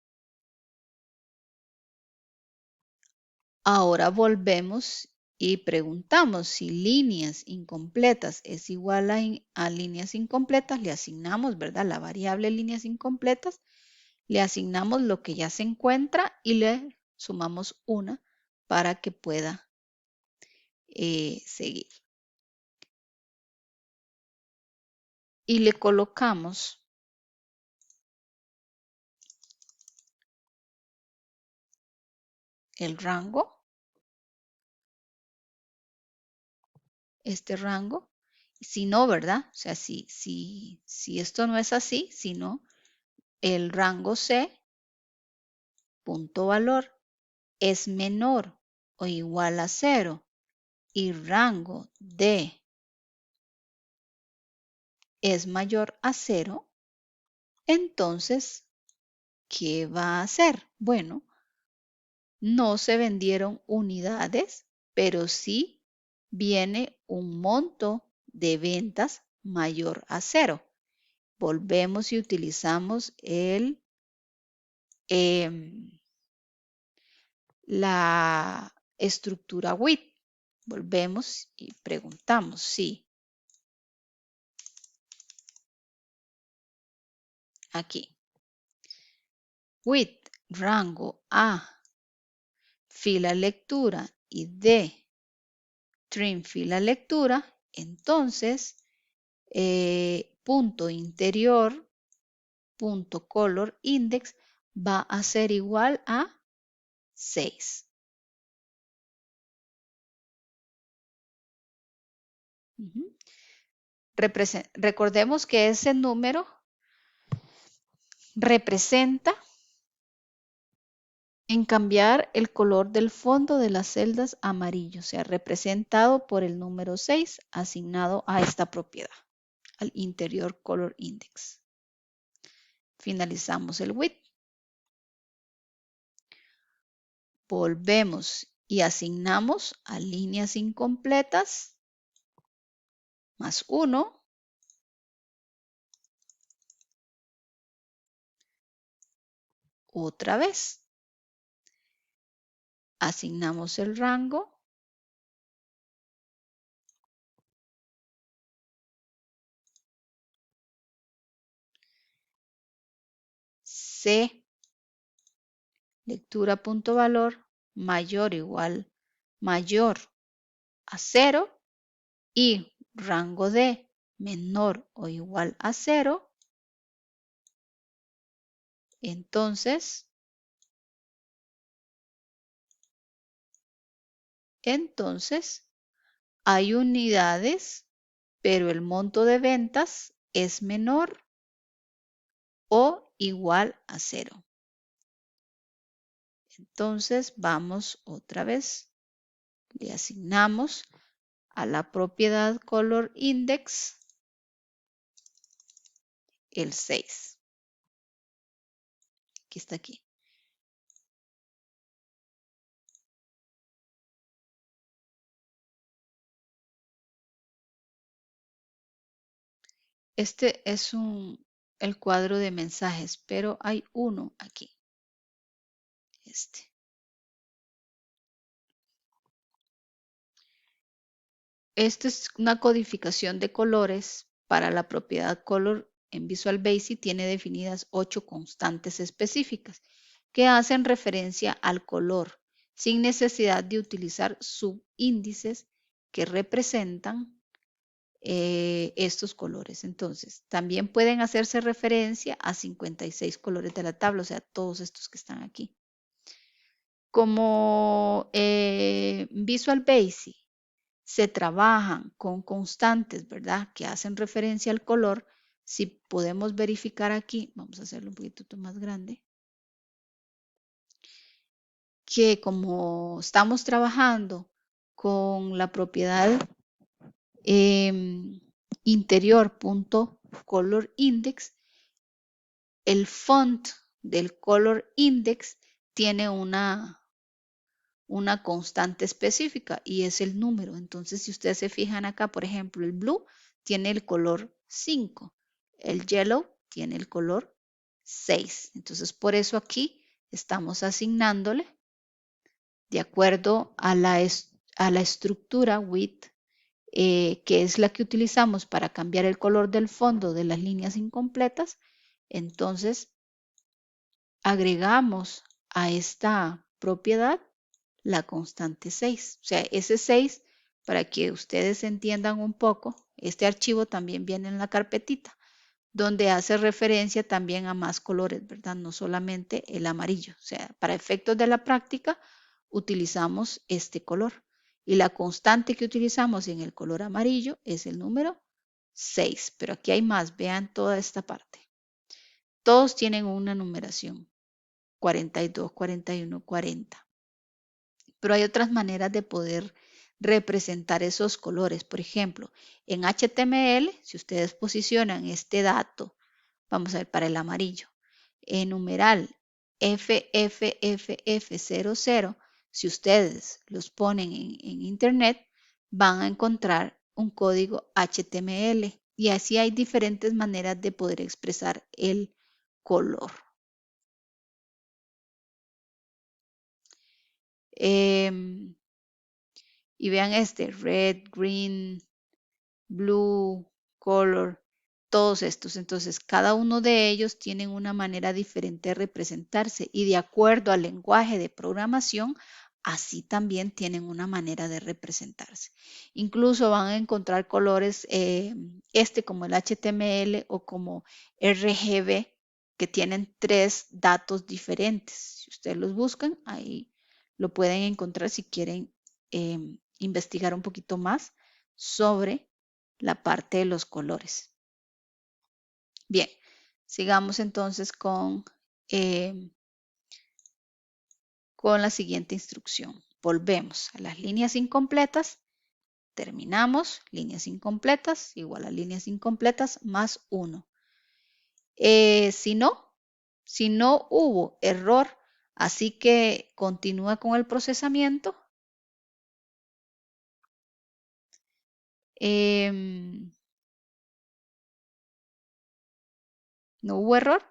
Ahora volvemos y preguntamos si líneas incompletas es igual a líneas incompletas. Le asignamos, ¿verdad? La variable líneas incompletas. Le asignamos lo que ya se encuentra y le sumamos una para que pueda seguir. Y le colocamos el rango, este rango. Si no, ¿verdad? O sea, si esto no es así, sino el rango C, punto valor, es menor o igual a 0 y rango D es mayor a 0, entonces, ¿qué va a hacer? Bueno, no se vendieron unidades, pero sí viene un monto de ventas mayor a 0. Volvemos y utilizamos la estructura with. Volvemos y preguntamos si aquí with rango A fila lectura y D trim fila lectura, entonces punto interior punto color index va a ser igual a 6. Recordemos que ese número representa en cambiar el color del fondo de las celdas amarillo, o sea, representado por el número 6 asignado a esta propiedad, al interior color index. Finalizamos el with. Volvemos y asignamos a líneas incompletas más 1. Otra vez. Asignamos el rango. C, lectura punto valor mayor a 0 y rango D menor o igual a 0. Entonces hay unidades, pero el monto de ventas es menor o igual a 0. Entonces vamos otra vez, le asignamos a la propiedad color index el 6. Aquí está aquí. Este es el cuadro de mensajes, pero hay uno aquí. Esta es una codificación de colores para la propiedad color en Visual Basic. Tiene definidas 8 constantes específicas que hacen referencia al color sin necesidad de utilizar subíndices que representan estos colores. Entonces, también pueden hacerse referencia a 56 colores de la tabla, o sea, todos estos que están aquí. Como Visual Basic se trabajan con constantes, ¿verdad? Que hacen referencia al color. Si podemos verificar aquí, vamos a hacerlo un poquito más grande, que como estamos trabajando con la propiedad interior.colorIndex, el font del color index tiene una constante específica y es el número. Entonces, si ustedes se fijan acá, por ejemplo, el blue tiene el color 5, el yellow tiene el color 6. Entonces, por eso aquí estamos asignándole de acuerdo a la estructura width, que es la que utilizamos para cambiar el color del fondo de las líneas incompletas. Entonces, agregamos a esta propiedad la constante 6. O sea, ese 6, para que ustedes entiendan un poco, este archivo también viene en la carpetita, donde hace referencia también a más colores, ¿verdad? No solamente el amarillo. O sea, para efectos de la práctica, utilizamos este color. Y la constante que utilizamos en el color amarillo es el número 6. Pero aquí hay más, vean toda esta parte. Todos tienen una numeración, 42, 41, 40. Pero hay otras maneras de poder representar esos colores. Por ejemplo, en HTML, si ustedes posicionan este dato, vamos a ver para el amarillo, en numeral FFFF00, si ustedes los ponen en Internet, van a encontrar un código HTML y así hay diferentes maneras de poder expresar el color. Y vean este, red, green, blue, color, todos estos. Entonces, cada uno de ellos tienen una manera diferente de representarse y de acuerdo al lenguaje de programación, así también tienen una manera de representarse. Incluso van a encontrar colores, como el HTML o como RGB, que tienen 3 datos diferentes. Si ustedes los buscan, ahí lo pueden encontrar si quieren investigar un poquito más sobre la parte de los colores. Bien, sigamos entonces con la siguiente instrucción. Volvemos a las líneas incompletas, terminamos, líneas incompletas igual a líneas incompletas más 1. Si no hubo error, así que continúa con el procesamiento. No hubo error,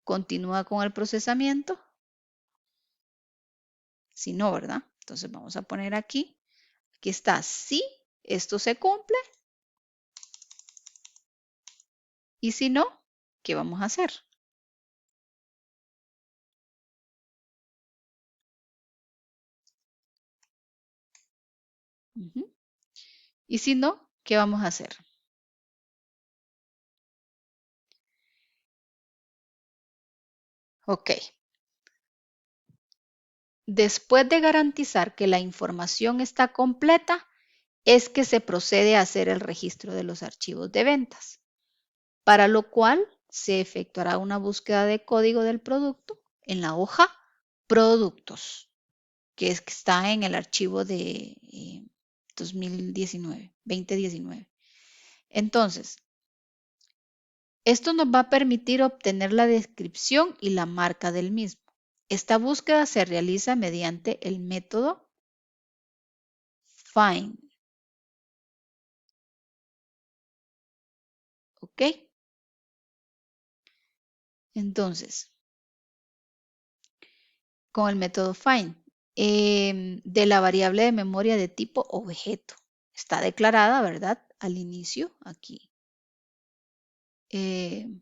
continúa con el procesamiento. Si no, ¿verdad? Entonces vamos a poner aquí está, si esto se cumple, y si no, ¿qué vamos a hacer? Y si no, ¿qué vamos a hacer? Ok. Después de garantizar que la información está completa, es que se procede a hacer el registro de los archivos de ventas, para lo cual se efectuará una búsqueda de código del producto en la hoja Productos, que está en el archivo de 2019. Entonces, esto nos va a permitir obtener la descripción y la marca del mismo. Esta búsqueda se realiza mediante el método find. ¿Ok? Entonces, con el método find de la variable de memoria de tipo objeto. Está declarada, ¿verdad? Al inicio, aquí. Del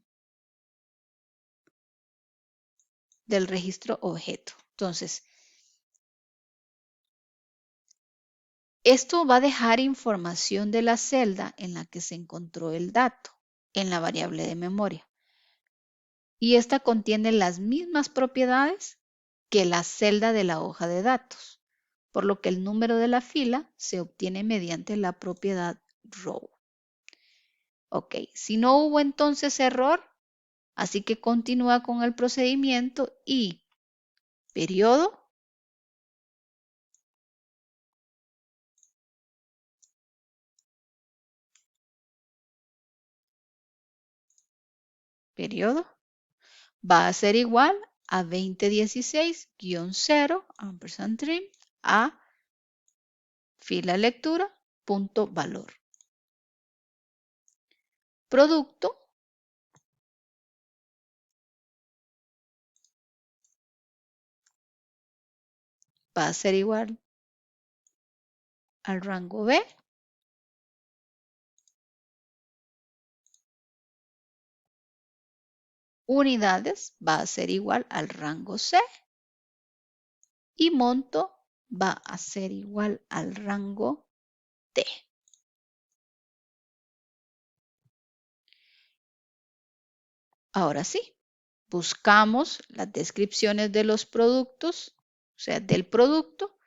registro objeto. Entonces, Esto va a dejar información de la celda en la que se encontró el dato en la variable de memoria. Y esta contiene las mismas propiedades que la celda de la hoja de datos, por lo que el número de la fila se obtiene mediante la propiedad row. Ok, si no hubo entonces error, así que continúa con el procedimiento y periodo, periodo, va a ser igual a 2016-0 ampersand trim a fila lectura punto valor. Producto va a ser igual al rango B. Unidades va a ser igual al rango C. Y monto va a ser igual al rango T. Ahora sí, buscamos las descripciones de los productos, o sea, del producto,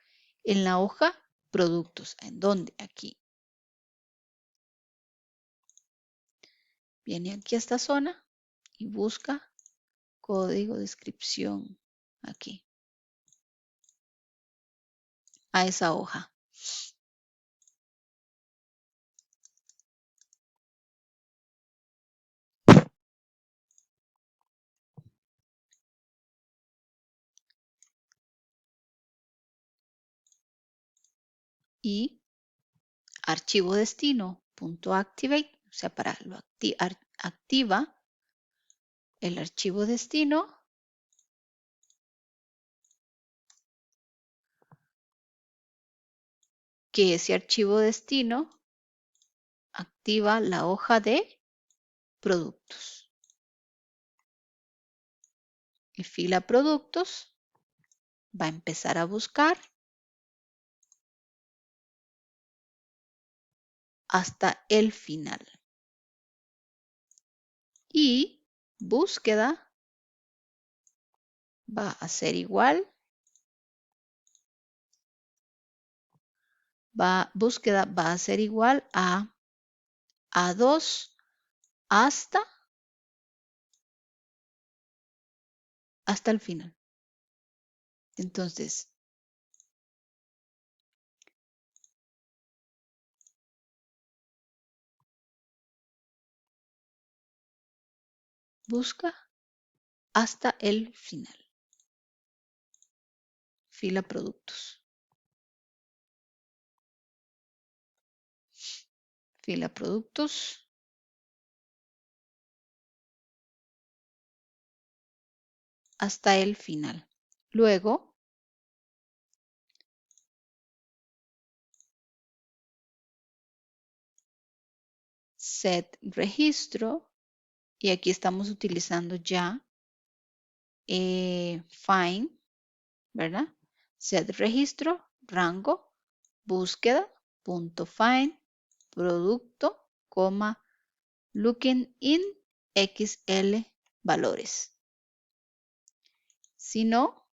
en la hoja productos. ¿En dónde? Aquí. Viene aquí a esta zona y busca código descripción aquí, a esa hoja. Y archivo destino.activate, o sea, para lo activa el archivo destino que ese archivo destino activa la hoja de productos. Y fila productos va a empezar a buscar hasta el final. Y búsqueda va a ser igual. Búsqueda va a ser igual a A2 hasta el final. Entonces, busca hasta el final. Fila productos. Fila productos. Hasta el final. Luego, set registro. Y aquí estamos utilizando ya find, ¿verdad? Set registro, rango, búsqueda, punto find, producto, coma, looking in XL valores. Si no,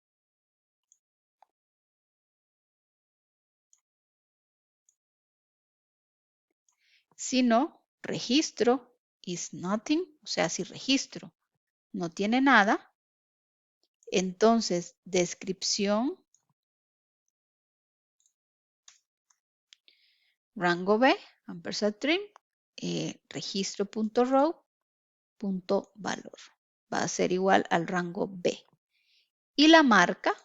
registro is nothing, o sea, si registro no tiene nada, entonces descripción rango B, ampersand trim, registro.row.valor. Va a ser igual al rango B. Y la marca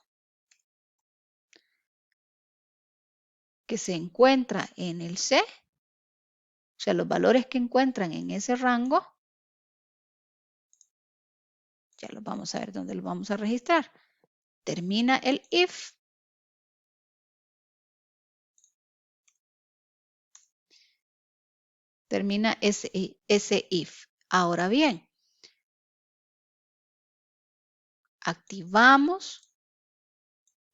que se encuentra en el C, o sea, los valores que encuentran en ese rango, ya los vamos a ver dónde los vamos a registrar. Termina el if. Termina ese if. Ahora bien, activamos,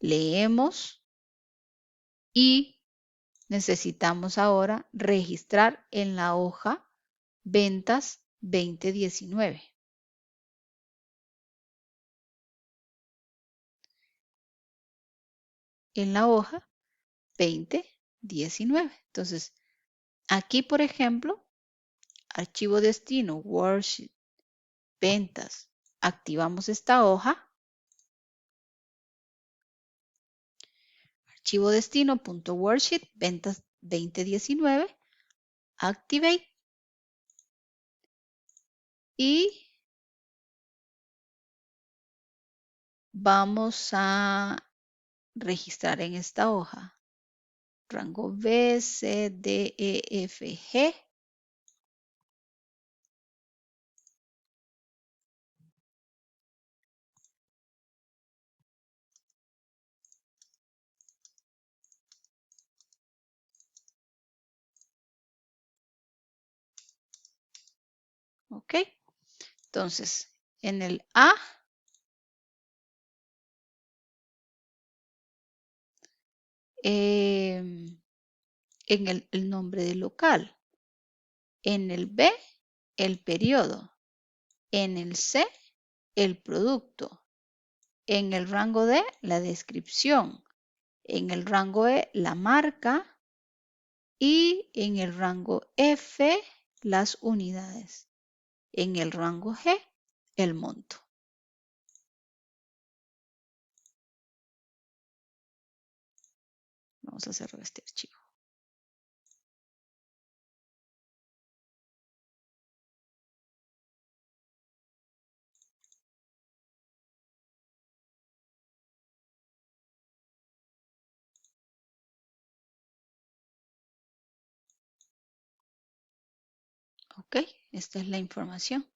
leemos y necesitamos ahora registrar en la hoja ventas 2019. En la hoja 2019. Entonces, aquí, por ejemplo, archivo destino, worksheet, ventas. Activamos esta hoja. Archivo destino.worksheet, ventas 2019. Activate. Y vamos a registrar en esta hoja rango B, C, D, E, F, G. ¿Ok? Entonces, en el A, en el nombre del local. En el B, el periodo. En el C, el producto. En el rango D, la descripción. En el rango E, la marca. Y en el rango F, las unidades. En el rango G, el monto. Vamos a cerrar este archivo. Ok, esta es la información.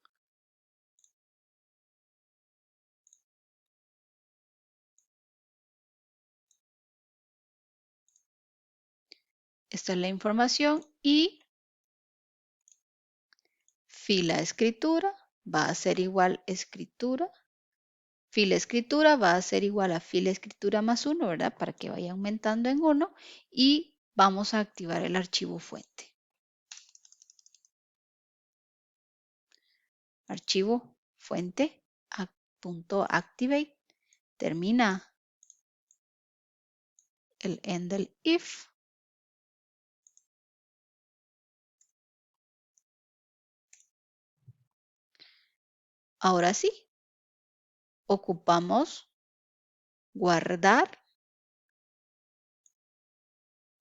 Esta es la información y fila escritura va a ser igual escritura. Fila escritura va a ser igual a fila escritura más 1, ¿verdad? Para que vaya aumentando en 1 y vamos a activar el archivo fuente. Archivo fuente .activate termina el end del if. Ahora sí, ocupamos guardar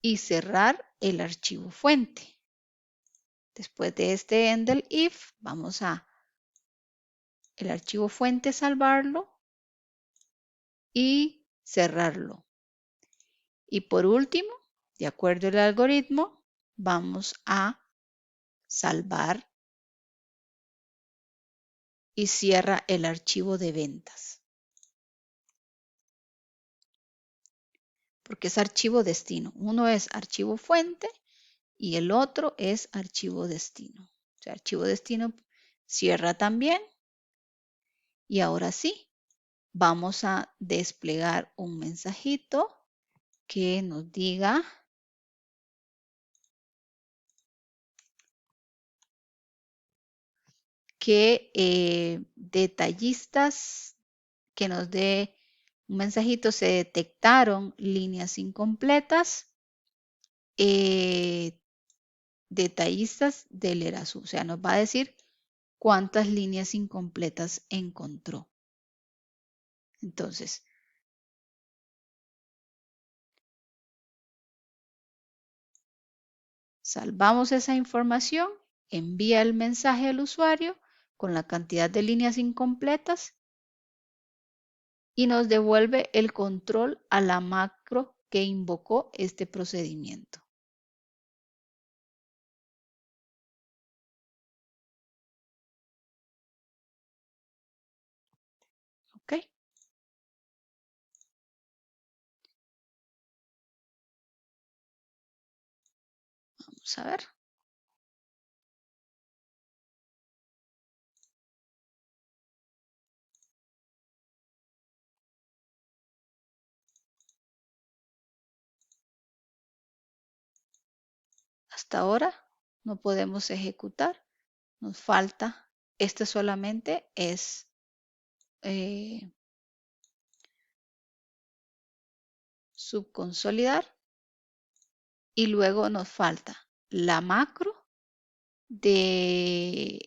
y cerrar el archivo fuente. Después de este end del if, vamos a el archivo fuente salvarlo y cerrarlo. Y por último, de acuerdo al algoritmo, vamos a salvar y cierra el archivo de ventas. Porque es archivo destino. Uno es archivo fuente y el otro es archivo destino. O sea, archivo destino cierra también. Y ahora sí, vamos a desplegar un mensajito que nos diga que detallistas, que nos dé un mensajito, se detectaron líneas incompletas, detallistas del ERASU. O sea, nos va a decir cuántas líneas incompletas encontró. Entonces, salvamos esa información, envía el mensaje al usuario con la cantidad de líneas incompletas y nos devuelve el control a la macro que invocó este procedimiento. ¿Ok? Vamos a ver. Hasta ahora no podemos ejecutar. Nos falta, este solamente es subconsolidar. Y luego nos falta la macro del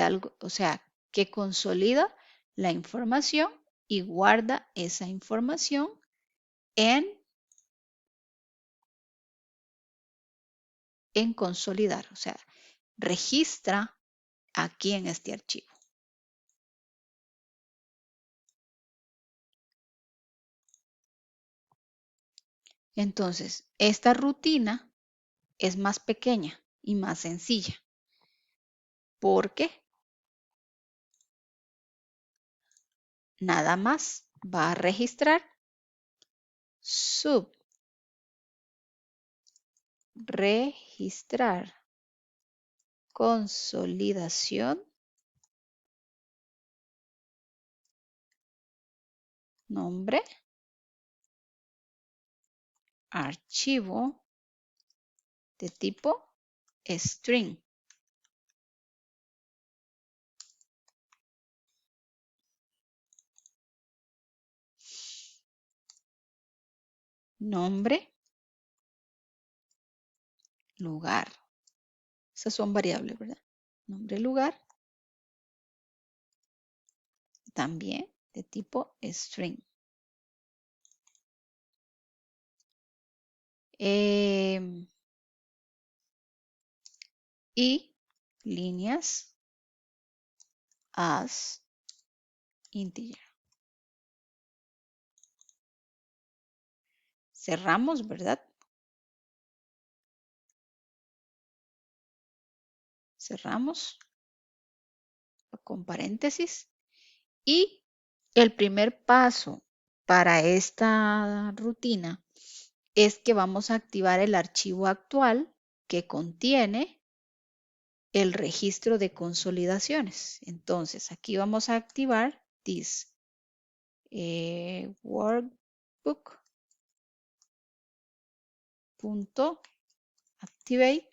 algo, o sea, que consolida la información y guarda esa información en consolidar, o sea, registra aquí en este archivo. Entonces, esta rutina es más pequeña y más sencilla. Porque nada más va a registrar registrar consolidación, nombre, archivo de tipo string. Nombre, lugar. Esas son variables, ¿verdad? Nombre, lugar. También de tipo string. Y líneas as integer. Cerramos, ¿verdad? Cerramos con paréntesis. Y el primer paso para esta rutina es que vamos a activar el archivo actual que contiene el registro de consolidaciones. Entonces, aquí vamos a activar this workbook.activate.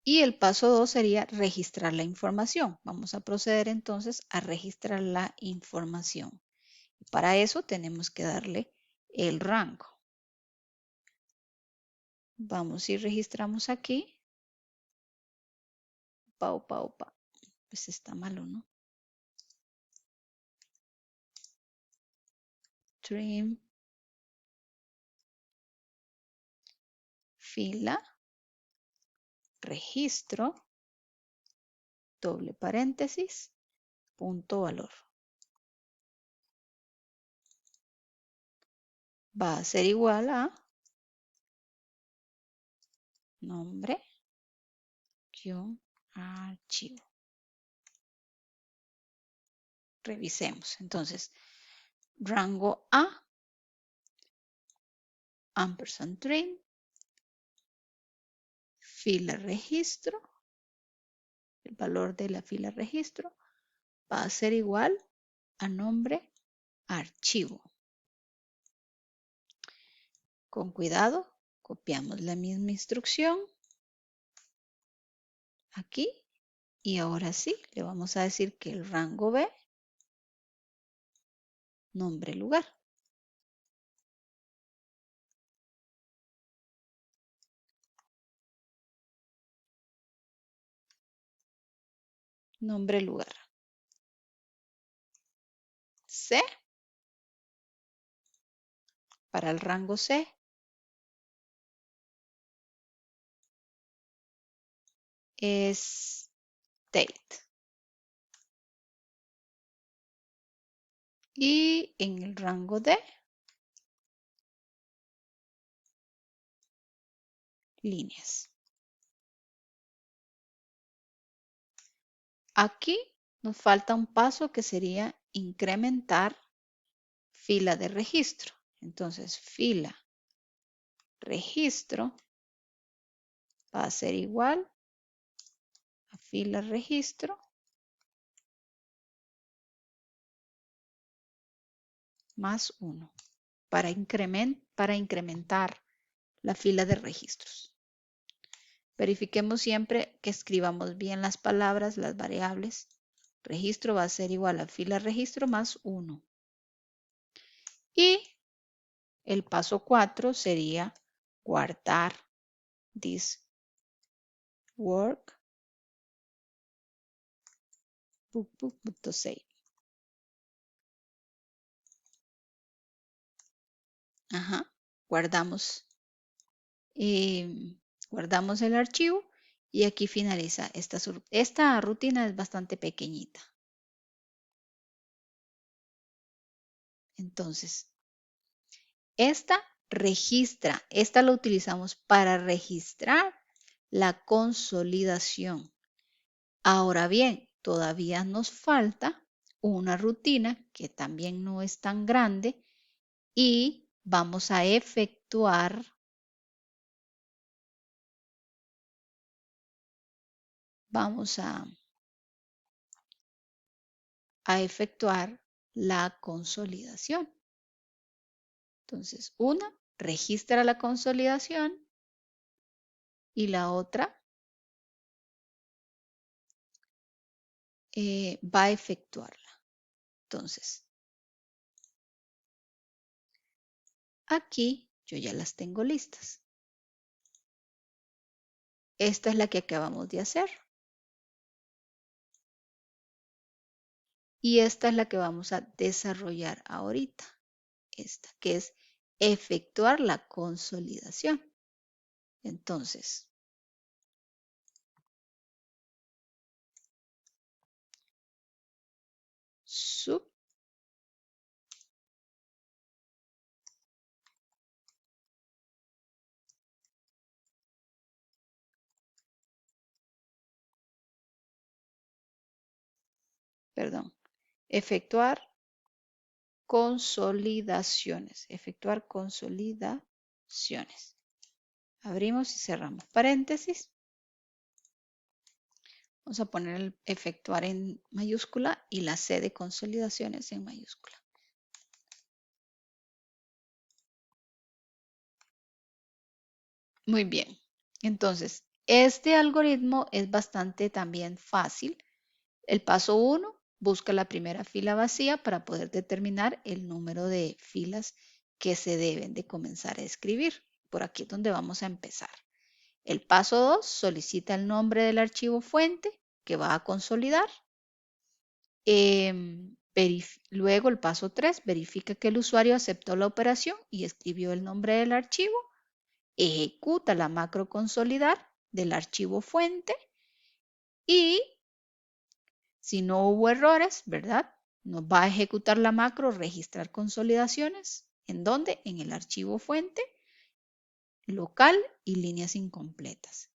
Y el paso 2 sería registrar la información. Vamos a proceder entonces a registrar la información. Para eso tenemos que darle el rango. Vamos y registramos aquí. Pues está malo, ¿no? Trim. Fila. Registro. Doble paréntesis. Punto valor. Va a ser igual a nombre, archivo. Revisemos. Entonces, rango A, ampersand trim, fila registro, el valor de la fila registro va a ser igual a nombre archivo. Con cuidado, copiamos la misma instrucción aquí y ahora sí le vamos a decir que el rango B, nombre lugar. Nombre lugar. C, para el rango C, es state. Y en el rango D, líneas. Aquí nos falta un paso que sería incrementar fila de registro. Entonces, fila registro va a ser igual a fila registro más 1. para incrementar la fila de registros. Verifiquemos siempre que escribamos bien las palabras, las variables. Registro va a ser igual a fila registro más 1. Y el paso 4 sería guardar this work book.save. Guardamos el archivo y aquí finaliza. Esta rutina es bastante pequeñita. Entonces, esta la utilizamos para registrar la consolidación. Ahora bien, todavía nos falta una rutina que también no es tan grande y vamos a efectuar la consolidación. Entonces, una registra la consolidación y la otra va a efectuarla. Entonces, aquí yo ya las tengo listas. Esta es la que acabamos de hacer. Y esta es la que vamos a desarrollar ahorita. Esta, que es efectuar la consolidación. Entonces, efectuar consolidaciones. Abrimos y cerramos paréntesis. Vamos a poner el efectuar en mayúscula y la C de consolidaciones en mayúscula. Muy bien. Entonces, este algoritmo es bastante también fácil. El paso 1, busca la primera fila vacía para poder determinar el número de filas que se deben de comenzar a escribir. Por aquí es donde vamos a empezar. El paso 2, solicita el nombre del archivo fuente que va a consolidar. Luego el paso 3, verifica que el usuario aceptó la operación y escribió el nombre del archivo. Ejecuta la macro consolidar del archivo fuente y si no hubo errores, ¿verdad? Nos va a ejecutar la macro registrar consolidaciones. ¿En dónde? En el archivo fuente, local y líneas incompletas.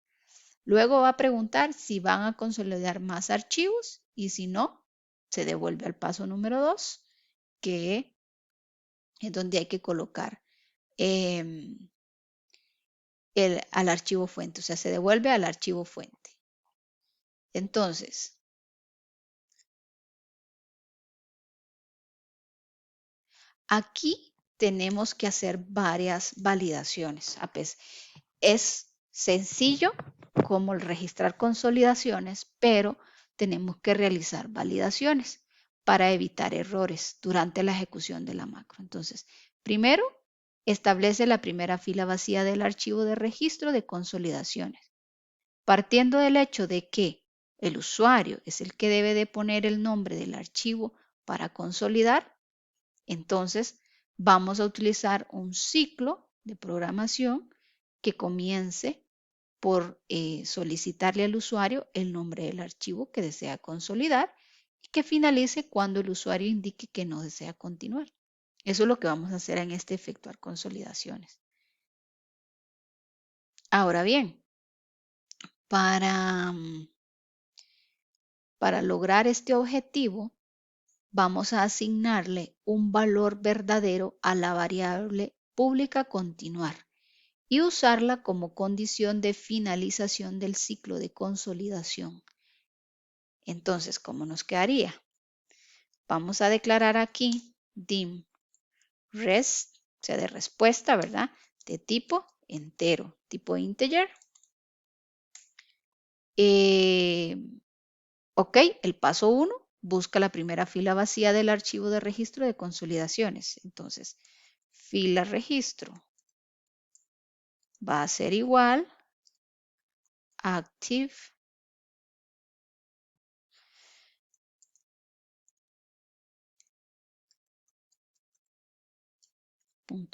Luego va a preguntar si van a consolidar más archivos y si no, se devuelve al paso número 2, que es donde hay que colocar al archivo fuente, o sea, se devuelve al archivo fuente. Entonces, aquí tenemos que hacer varias validaciones. Es sencillo como el registrar consolidaciones, pero tenemos que realizar validaciones para evitar errores durante la ejecución de la macro. Entonces, primero, establece la primera fila vacía del archivo de registro de consolidaciones. Partiendo del hecho de que el usuario es el que debe de poner el nombre del archivo para consolidar, entonces vamos a utilizar un ciclo de programación que comience por solicitarle al usuario el nombre del archivo que desea consolidar y que finalice cuando el usuario indique que no desea continuar. Eso es lo que vamos a hacer en este efectuar consolidaciones. Ahora bien, para lograr este objetivo, vamos a asignarle un valor verdadero a la variable pública continuar y usarla como condición de finalización del ciclo de consolidación. Entonces, ¿cómo nos quedaría? Vamos a declarar aquí dim rest o sea, de respuesta, ¿verdad? De tipo entero, tipo integer. Ok, el paso 1, busca la primera fila vacía del archivo de registro de consolidaciones. Entonces, fila registro va a ser igual active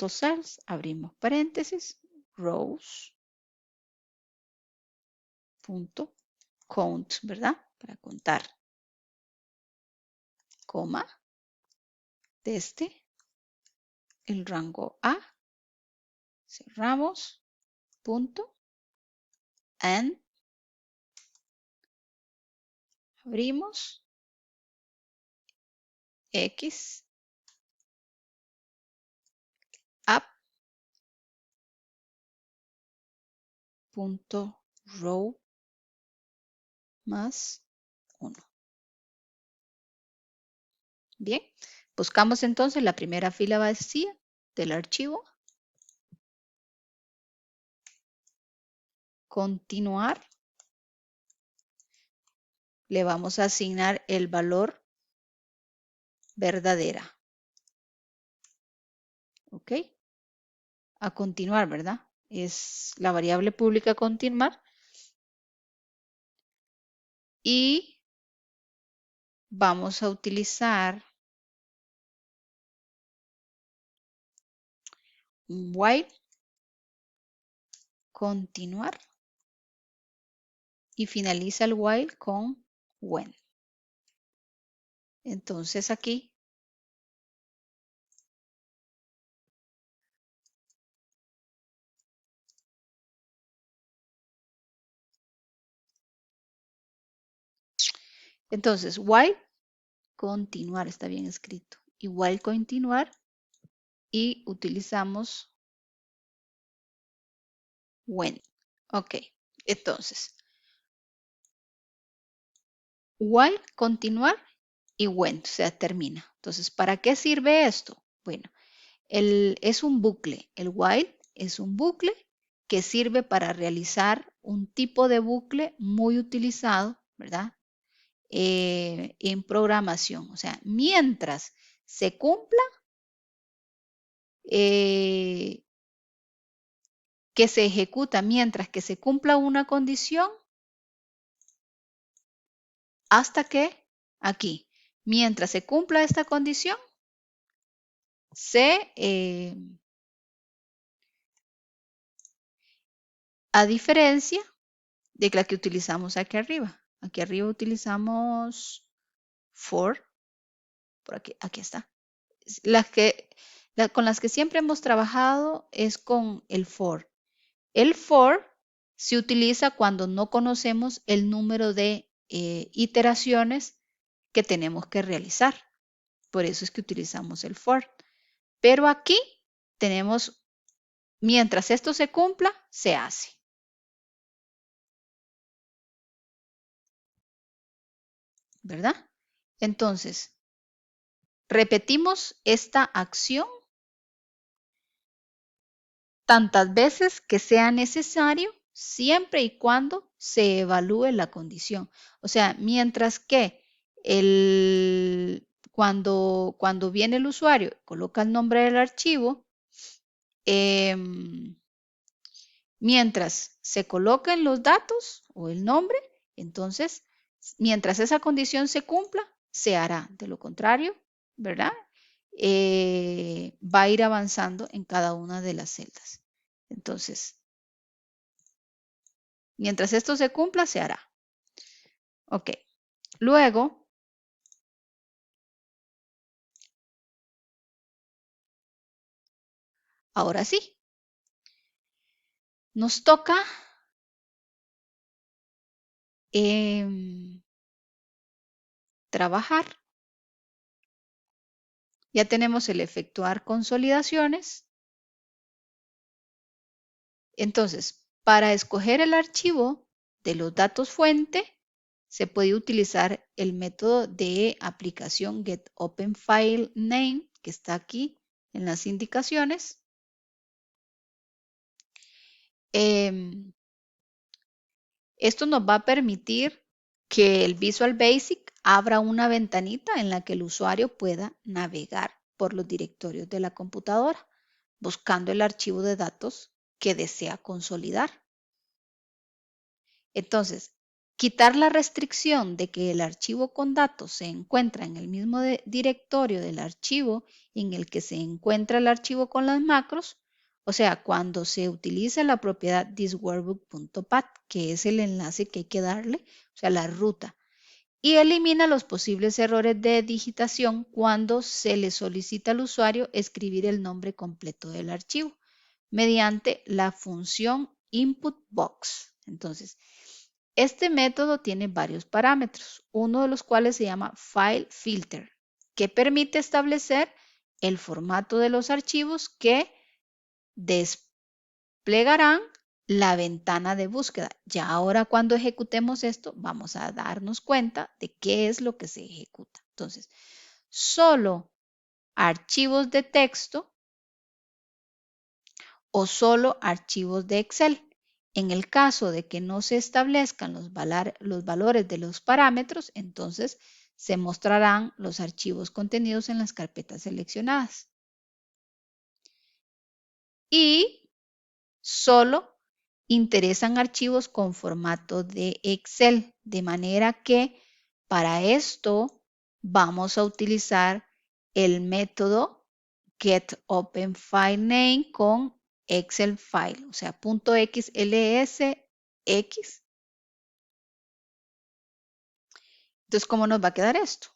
.cells, abrimos paréntesis, rows .count, ¿verdad? Para contar, coma, desde el rango A, cerramos, punto, and, abrimos, X, up, punto, row, más 1. Bien, buscamos entonces la primera fila vacía del archivo. Continuar. Le vamos a asignar el valor verdadera. ¿Ok? A continuar, ¿verdad? Es la variable pública continuar. Y vamos a utilizar un while, continuar, y finaliza el while con when. Entonces aquí while continuar, está bien escrito. Y while continuar, y utilizamos when. Ok, entonces, while continuar y when, o sea, termina. Entonces, ¿para qué sirve esto? Bueno, es un bucle. El while es un bucle que sirve para realizar un tipo de bucle muy utilizado, ¿verdad? En programación. O sea, mientras se cumpla, que se ejecuta mientras que se cumpla una condición hasta que aquí, mientras se cumpla esta condición, a diferencia de la que utilizamos aquí arriba. Aquí arriba utilizamos for, por aquí está. Con las que siempre hemos trabajado es con el for. El for se utiliza cuando no conocemos el número de iteraciones que tenemos que realizar. Por eso es que utilizamos el for. Pero aquí tenemos, mientras esto se cumpla, se hace. ¿Verdad? Entonces, repetimos esta acción tantas veces que sea necesario, siempre y cuando se evalúe la condición. O sea, mientras que cuando viene el usuario, coloca el nombre del archivo, mientras se coloquen los datos o el nombre, entonces, mientras esa condición se cumpla, se hará. De lo contrario, ¿verdad? Va a ir avanzando en cada una de las celdas. Entonces, mientras esto se cumpla, se hará. Ok. Luego, ahora sí, nos toca trabajar. Ya tenemos el efectuar consolidaciones. Entonces, para escoger el archivo de los datos fuente, se puede utilizar el método de aplicación getOpenFileName, que está aquí en las indicaciones. Esto nos va a permitir que el Visual Basic abra una ventanita en la que el usuario pueda navegar por los directorios de la computadora, buscando el archivo de datos que desea consolidar. Entonces, quitar la restricción de que el archivo con datos se encuentra en el mismo directorio del archivo en el que se encuentra el archivo con las macros, o sea, cuando se utiliza la propiedad thisworkbook.path, que es el enlace que hay que darle, o sea, la ruta, y elimina los posibles errores de digitación cuando se le solicita al usuario escribir el nombre completo del archivo mediante la función inputBox. Entonces, este método tiene varios parámetros, uno de los cuales se llama FileFilter, que permite establecer el formato de los archivos que desplegarán la ventana de búsqueda. Ya ahora cuando ejecutemos esto, vamos a darnos cuenta de qué es lo que se ejecuta. Entonces, solo archivos de texto o solo archivos de Excel. En el caso de que no se establezcan los valores de los parámetros, entonces se mostrarán los archivos contenidos en las carpetas seleccionadas. Y solo interesan archivos con formato de Excel, de manera que para esto vamos a utilizar el método getOpenFileName con Excel file, o sea, .xlsx. Entonces, ¿cómo nos va a quedar esto?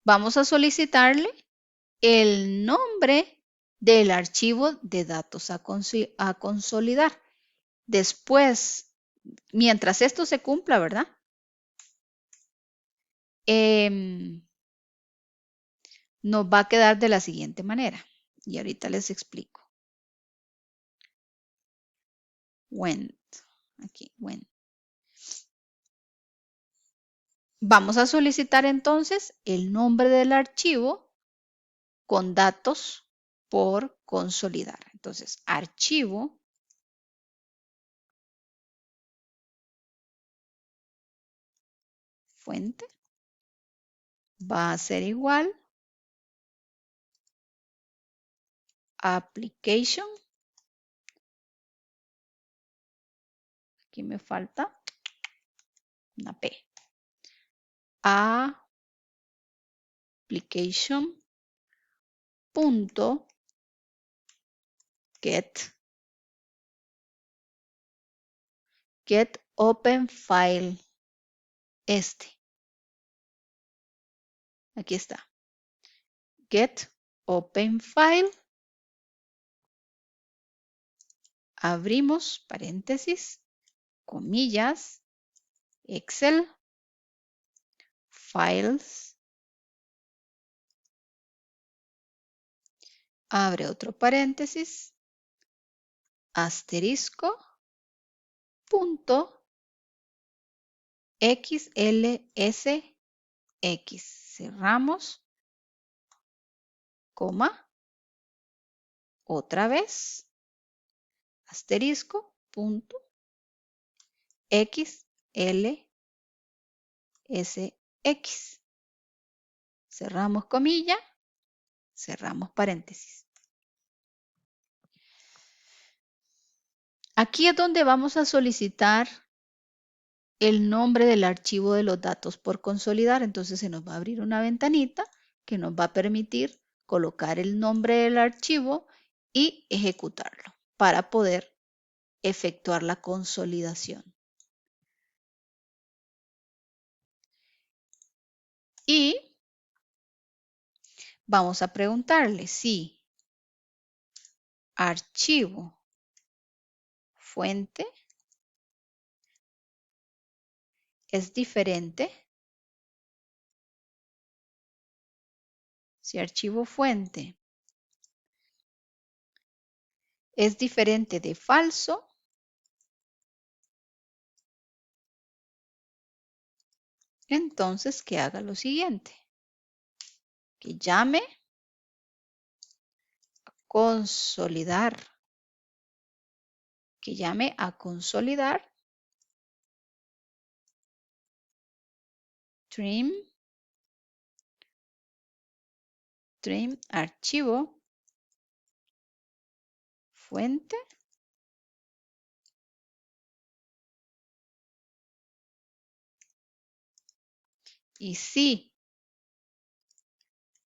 Vamos a solicitarle el nombre del archivo de datos a consolidar. Después, mientras esto se cumpla, ¿verdad? Nos va a quedar de la siguiente manera. Y ahorita les explico. When. Aquí, when. Vamos a solicitar entonces el nombre del archivo con datos por consolidar. Entonces, archivo fuente va a ser igual application. Aquí me falta una P. Application punto get open file aquí está, get open file, abrimos paréntesis, comillas, Excel, files, abre otro paréntesis, asterisco, punto, xlsx, cerramos, coma, otra vez, asterisco, punto, xlsx, cerramos comilla, cerramos paréntesis. Aquí es donde vamos a solicitar el nombre del archivo de los datos por consolidar. Entonces se nos va a abrir una ventanita que nos va a permitir colocar el nombre del archivo y ejecutarlo para poder efectuar la consolidación. Y vamos a preguntarle si archivo fuente es diferente. Si archivo fuente es diferente de falso, entonces que haga lo siguiente. que llame a consolidar, que llame a consolidar trim archivo fuente y si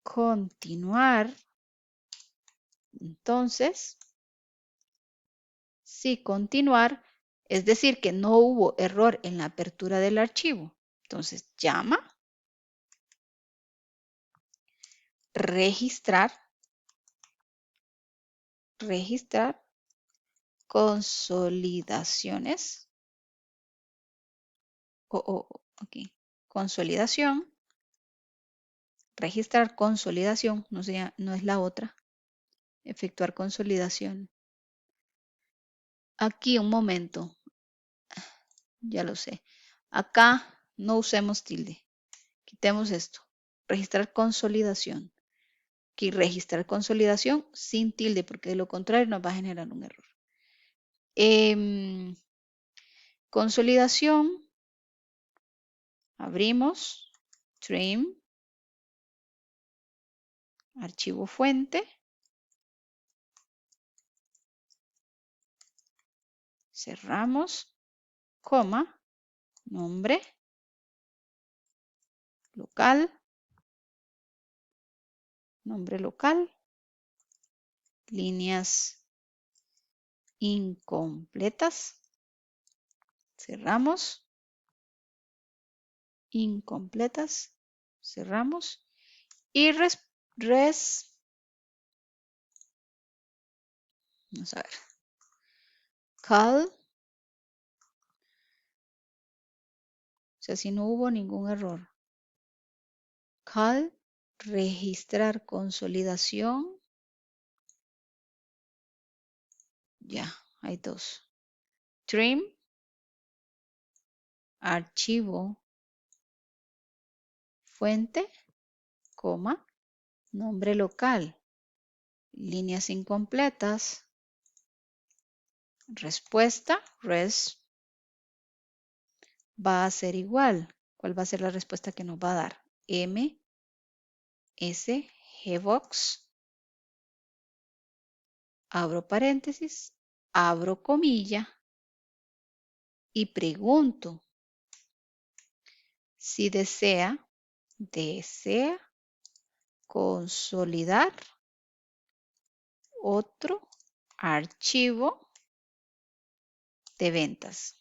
continuar, entonces, si continuar, es decir, que no hubo error en la apertura del archivo. Entonces, llama, registrar consolidaciones, ok, consolidación, registrar consolidación, no es la otra, efectuar consolidación. Aquí un momento, ya lo sé. Acá no usemos tilde. Quitemos esto. Registrar consolidación. Aquí registrar consolidación sin tilde, porque de lo contrario nos va a generar un error. Consolidación. Abrimos. Trim. Archivo fuente. Cerramos. Coma. Nombre. Local. Nombre local. Líneas incompletas. Cerramos. Incompletas. Cerramos. Y vamos a ver. Call. O sea, si no hubo ningún error. Call. Registrar consolidación. Ya, hay dos. Trim. Archivo. Fuente. Coma. Nombre local. Líneas incompletas. Respuesta. Res. Va a ser igual. ¿Cuál va a ser la respuesta que nos va a dar? M. S. Gbox. Abro paréntesis. Abro comilla. Y pregunto si desea consolidar otro archivo de ventas.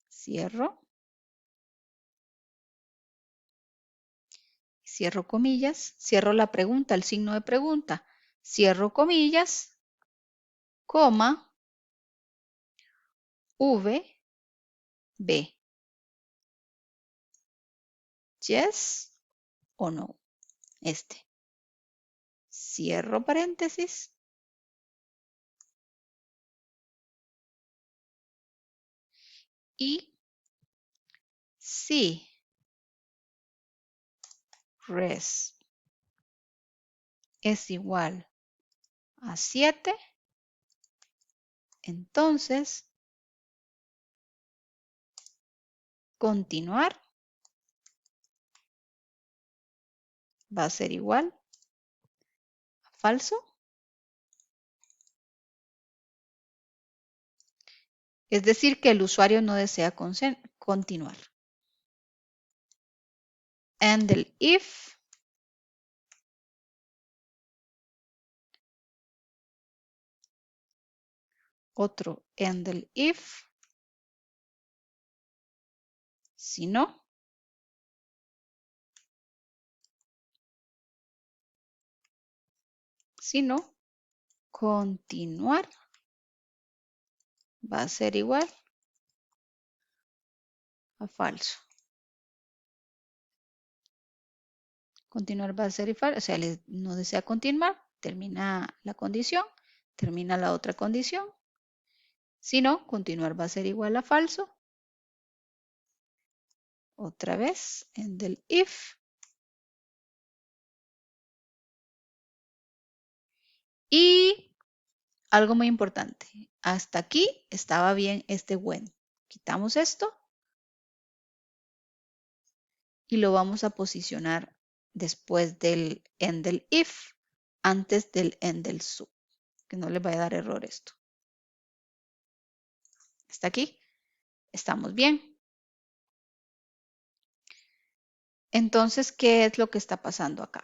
Cierro. Cierro comillas. Cierro la pregunta, el signo de pregunta. Cierro comillas, coma, B. Yes o no. Cierro paréntesis. Y si res es igual a 7, entonces continuar va a ser igual a falso. Es decir, que el usuario no desea continuar. And el if otro and el if, si no, continuar va a ser igual a falso. Continuar va a ser igual, o sea, no desea continuar, termina la condición, termina la otra condición. Si no, continuar va a ser igual a falso. Otra vez, en del if, Y algo muy importante, hasta aquí estaba bien este when. Quitamos esto y lo vamos a posicionar después del end del if, antes del end del sub, que no le vaya a dar error esto. Hasta aquí estamos bien. Entonces, ¿qué es lo que está pasando acá?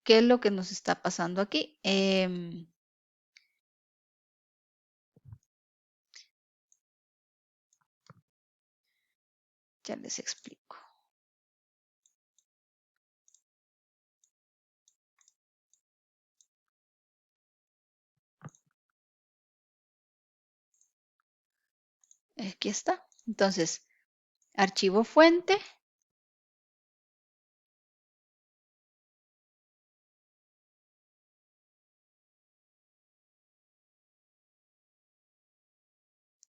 ¿Qué es lo que nos está pasando aquí? Ya les explico. Aquí está. Entonces, archivo fuente.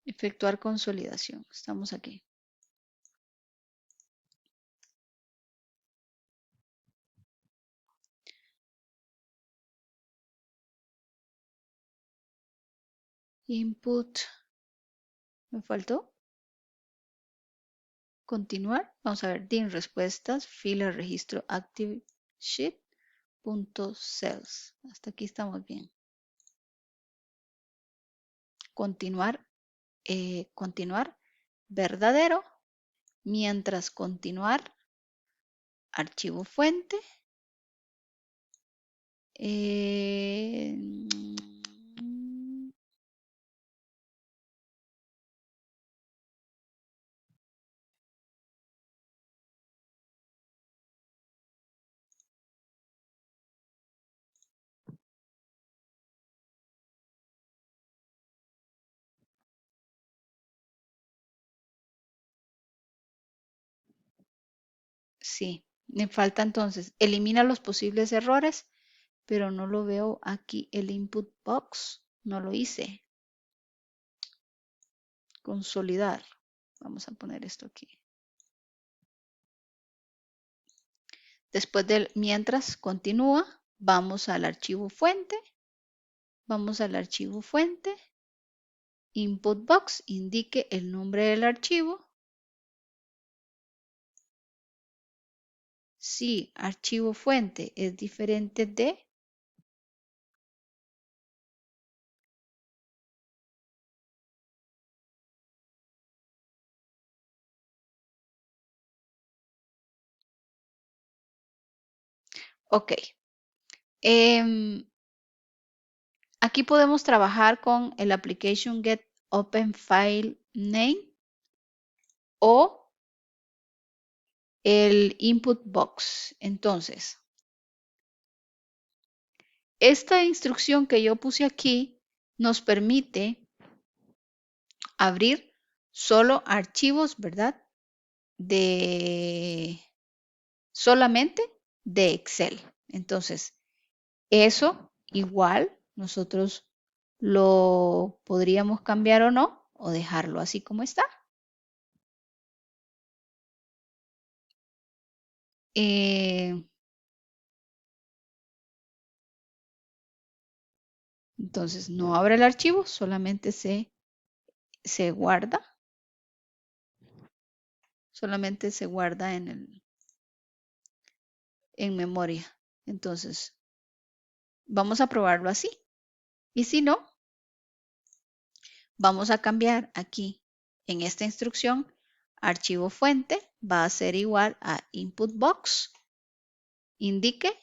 Efectuar consolidación. Estamos aquí. Input. ¿Me faltó? Continuar. Vamos a ver. DIN respuestas. Fila registro active sheet. Punto cells. Hasta aquí estamos bien. Continuar. Continuar. Verdadero. Mientras continuar. Archivo fuente. Sí, me falta entonces, elimina los posibles errores, pero no lo veo aquí el input box, no lo hice. Consolidar, vamos a poner esto aquí. Después del mientras continúa, vamos al archivo fuente, input box, indique el nombre del archivo. Si archivo fuente es diferente de, ok. Aquí podemos trabajar con el application get open file name o el input box. Entonces, esta instrucción que yo puse aquí nos permite abrir solo archivos, ¿verdad? Solamente de Excel. Entonces, eso igual nosotros lo podríamos cambiar o no, o dejarlo así como está. Entonces, no abre el archivo, solamente se guarda. Solamente se guarda en memoria. Entonces, vamos a probarlo así. Y si no, vamos a cambiar aquí en esta instrucción, archivo fuente va a ser igual a input box. Indique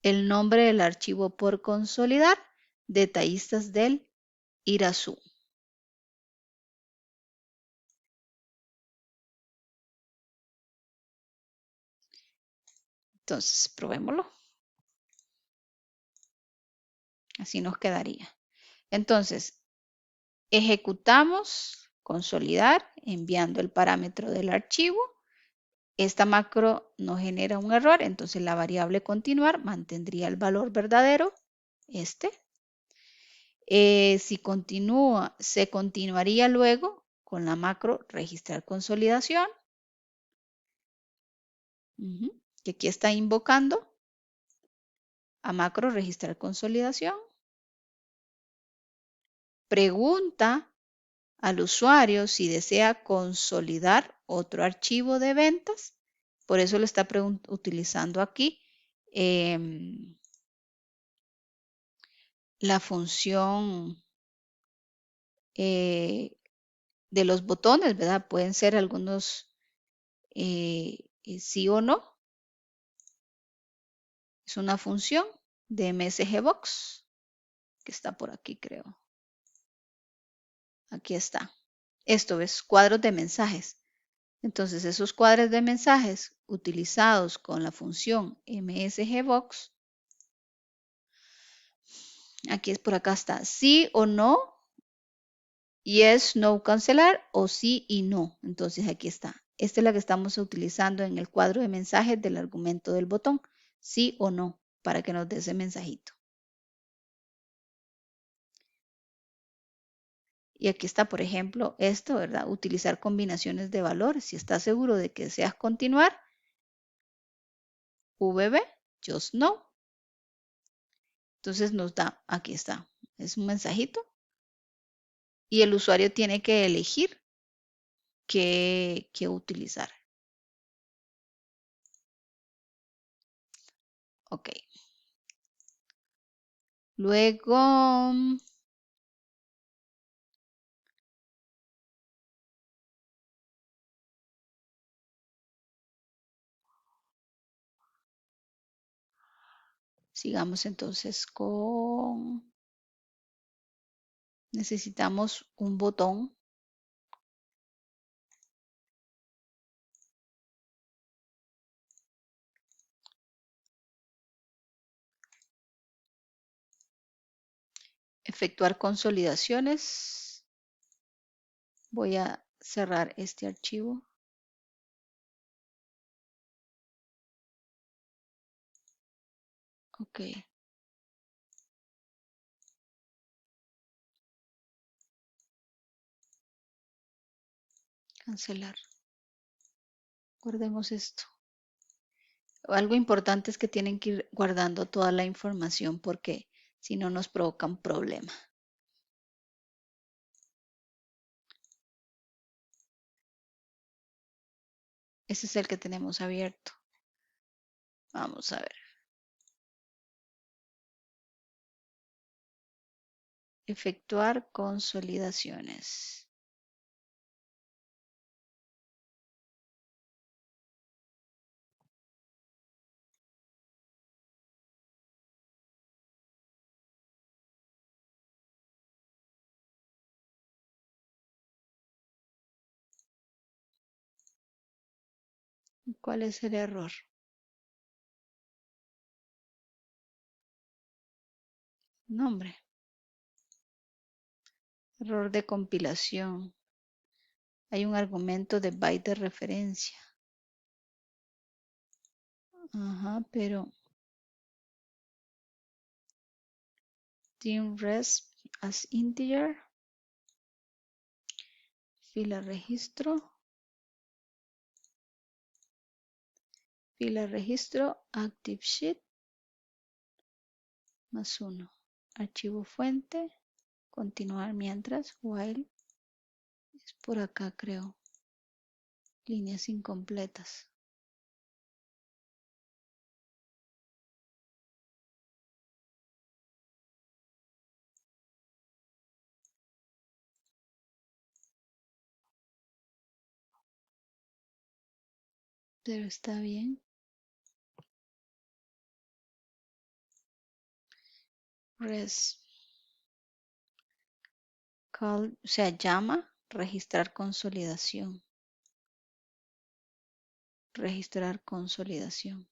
el nombre del archivo por consolidar, detallistas del Irazú. Entonces, probémoslo. Así nos quedaría. Entonces, ejecutamos consolidar enviando el parámetro del archivo. Esta macro no genera un error, entonces la variable continuar mantendría el valor verdadero, este. Si continúa, se continuaría luego con la macro registrar consolidación, que aquí está invocando a macro registrar consolidación. Pregunta al usuario si desea consolidar otro archivo de ventas. Por eso lo está utilizando aquí la función de los botones, ¿verdad? Pueden ser algunos sí o no. Es una función de MSGBox que está por aquí, creo. Aquí está. Esto es cuadros de mensajes. Entonces, esos cuadros de mensajes utilizados con la función MSGBox, aquí es por acá está, sí o no, yes, no, cancelar o sí y no. Entonces, aquí está. Esta es la que estamos utilizando en el cuadro de mensajes del argumento del botón, sí o no, para que nos dé ese mensajito. Y aquí está, por ejemplo, esto, ¿verdad? Utilizar combinaciones de valores. Si estás seguro de que deseas continuar, VB, just no. Entonces nos da, aquí está, es un mensajito. Y el usuario tiene que elegir qué utilizar. Ok. Luego, sigamos entonces con, necesitamos un botón. Efectuar consolidaciones. Voy a cerrar este archivo. Ok. Cancelar. Guardemos esto. Algo importante es que tienen que ir guardando toda la información porque si no nos provocan problema. Ese es el que tenemos abierto. Vamos a ver. Efectuar consolidaciones. ¿Cuál es el error? Nombre. Error de compilación. Hay un argumento de byte de referencia. Ajá, pero res as integer. Fila registro. Fila registro active sheet más 1. Archivo fuente. Continuar mientras while. Es por acá, creo. Líneas incompletas. Pero está bien. Res call, o sea, llama registrar consolidación. Registrar consolidación.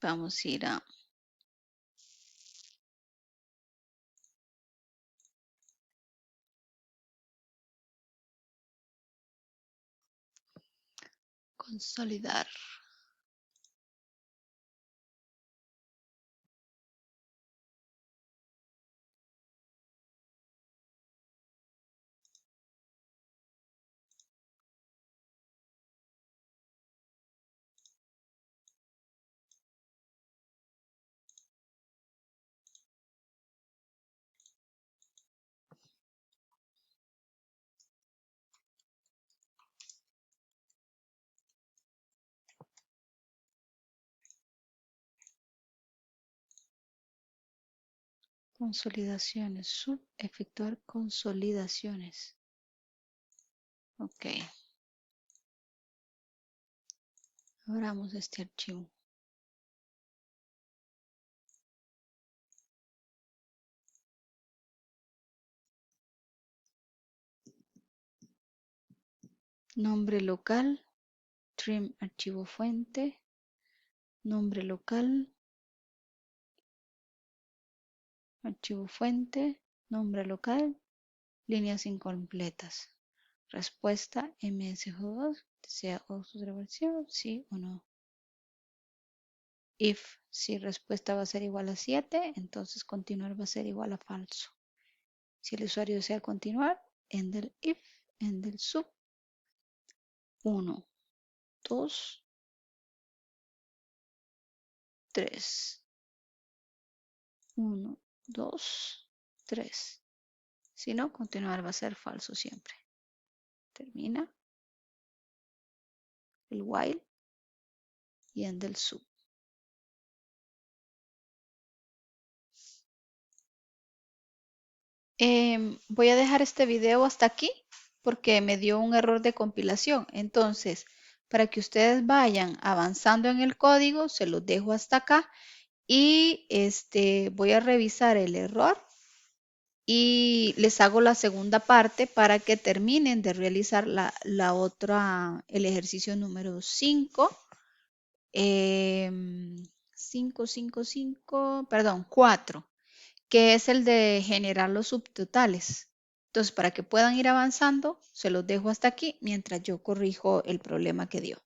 Vamos a ir a Consolidar. Consolidaciones. Sub. Efectuar consolidaciones. Ok. Abramos este archivo. Nombre local. Trim archivo fuente. Nombre local. Archivo fuente. Nombre local. Líneas incompletas. Respuesta MSJ2. ¿Desea observación? Sí o no. If, si respuesta va a ser igual a 7, entonces continuar va a ser igual a falso. Si el usuario desea continuar, en del if, en del sub, 1, 2, 3. 1, 2, 3. Si no, continuar va a ser falso siempre. Termina el while y en del sub. Voy a dejar este video hasta aquí porque me dio un error de compilación. Entonces, para que ustedes vayan avanzando en el código, se los dejo hasta acá y voy a revisar el error y les hago la segunda parte para que terminen de realizar el ejercicio número 5. 4, que es el de generar los subtotales. Entonces, para que puedan ir avanzando, se los dejo hasta aquí mientras yo corrijo el problema que dio.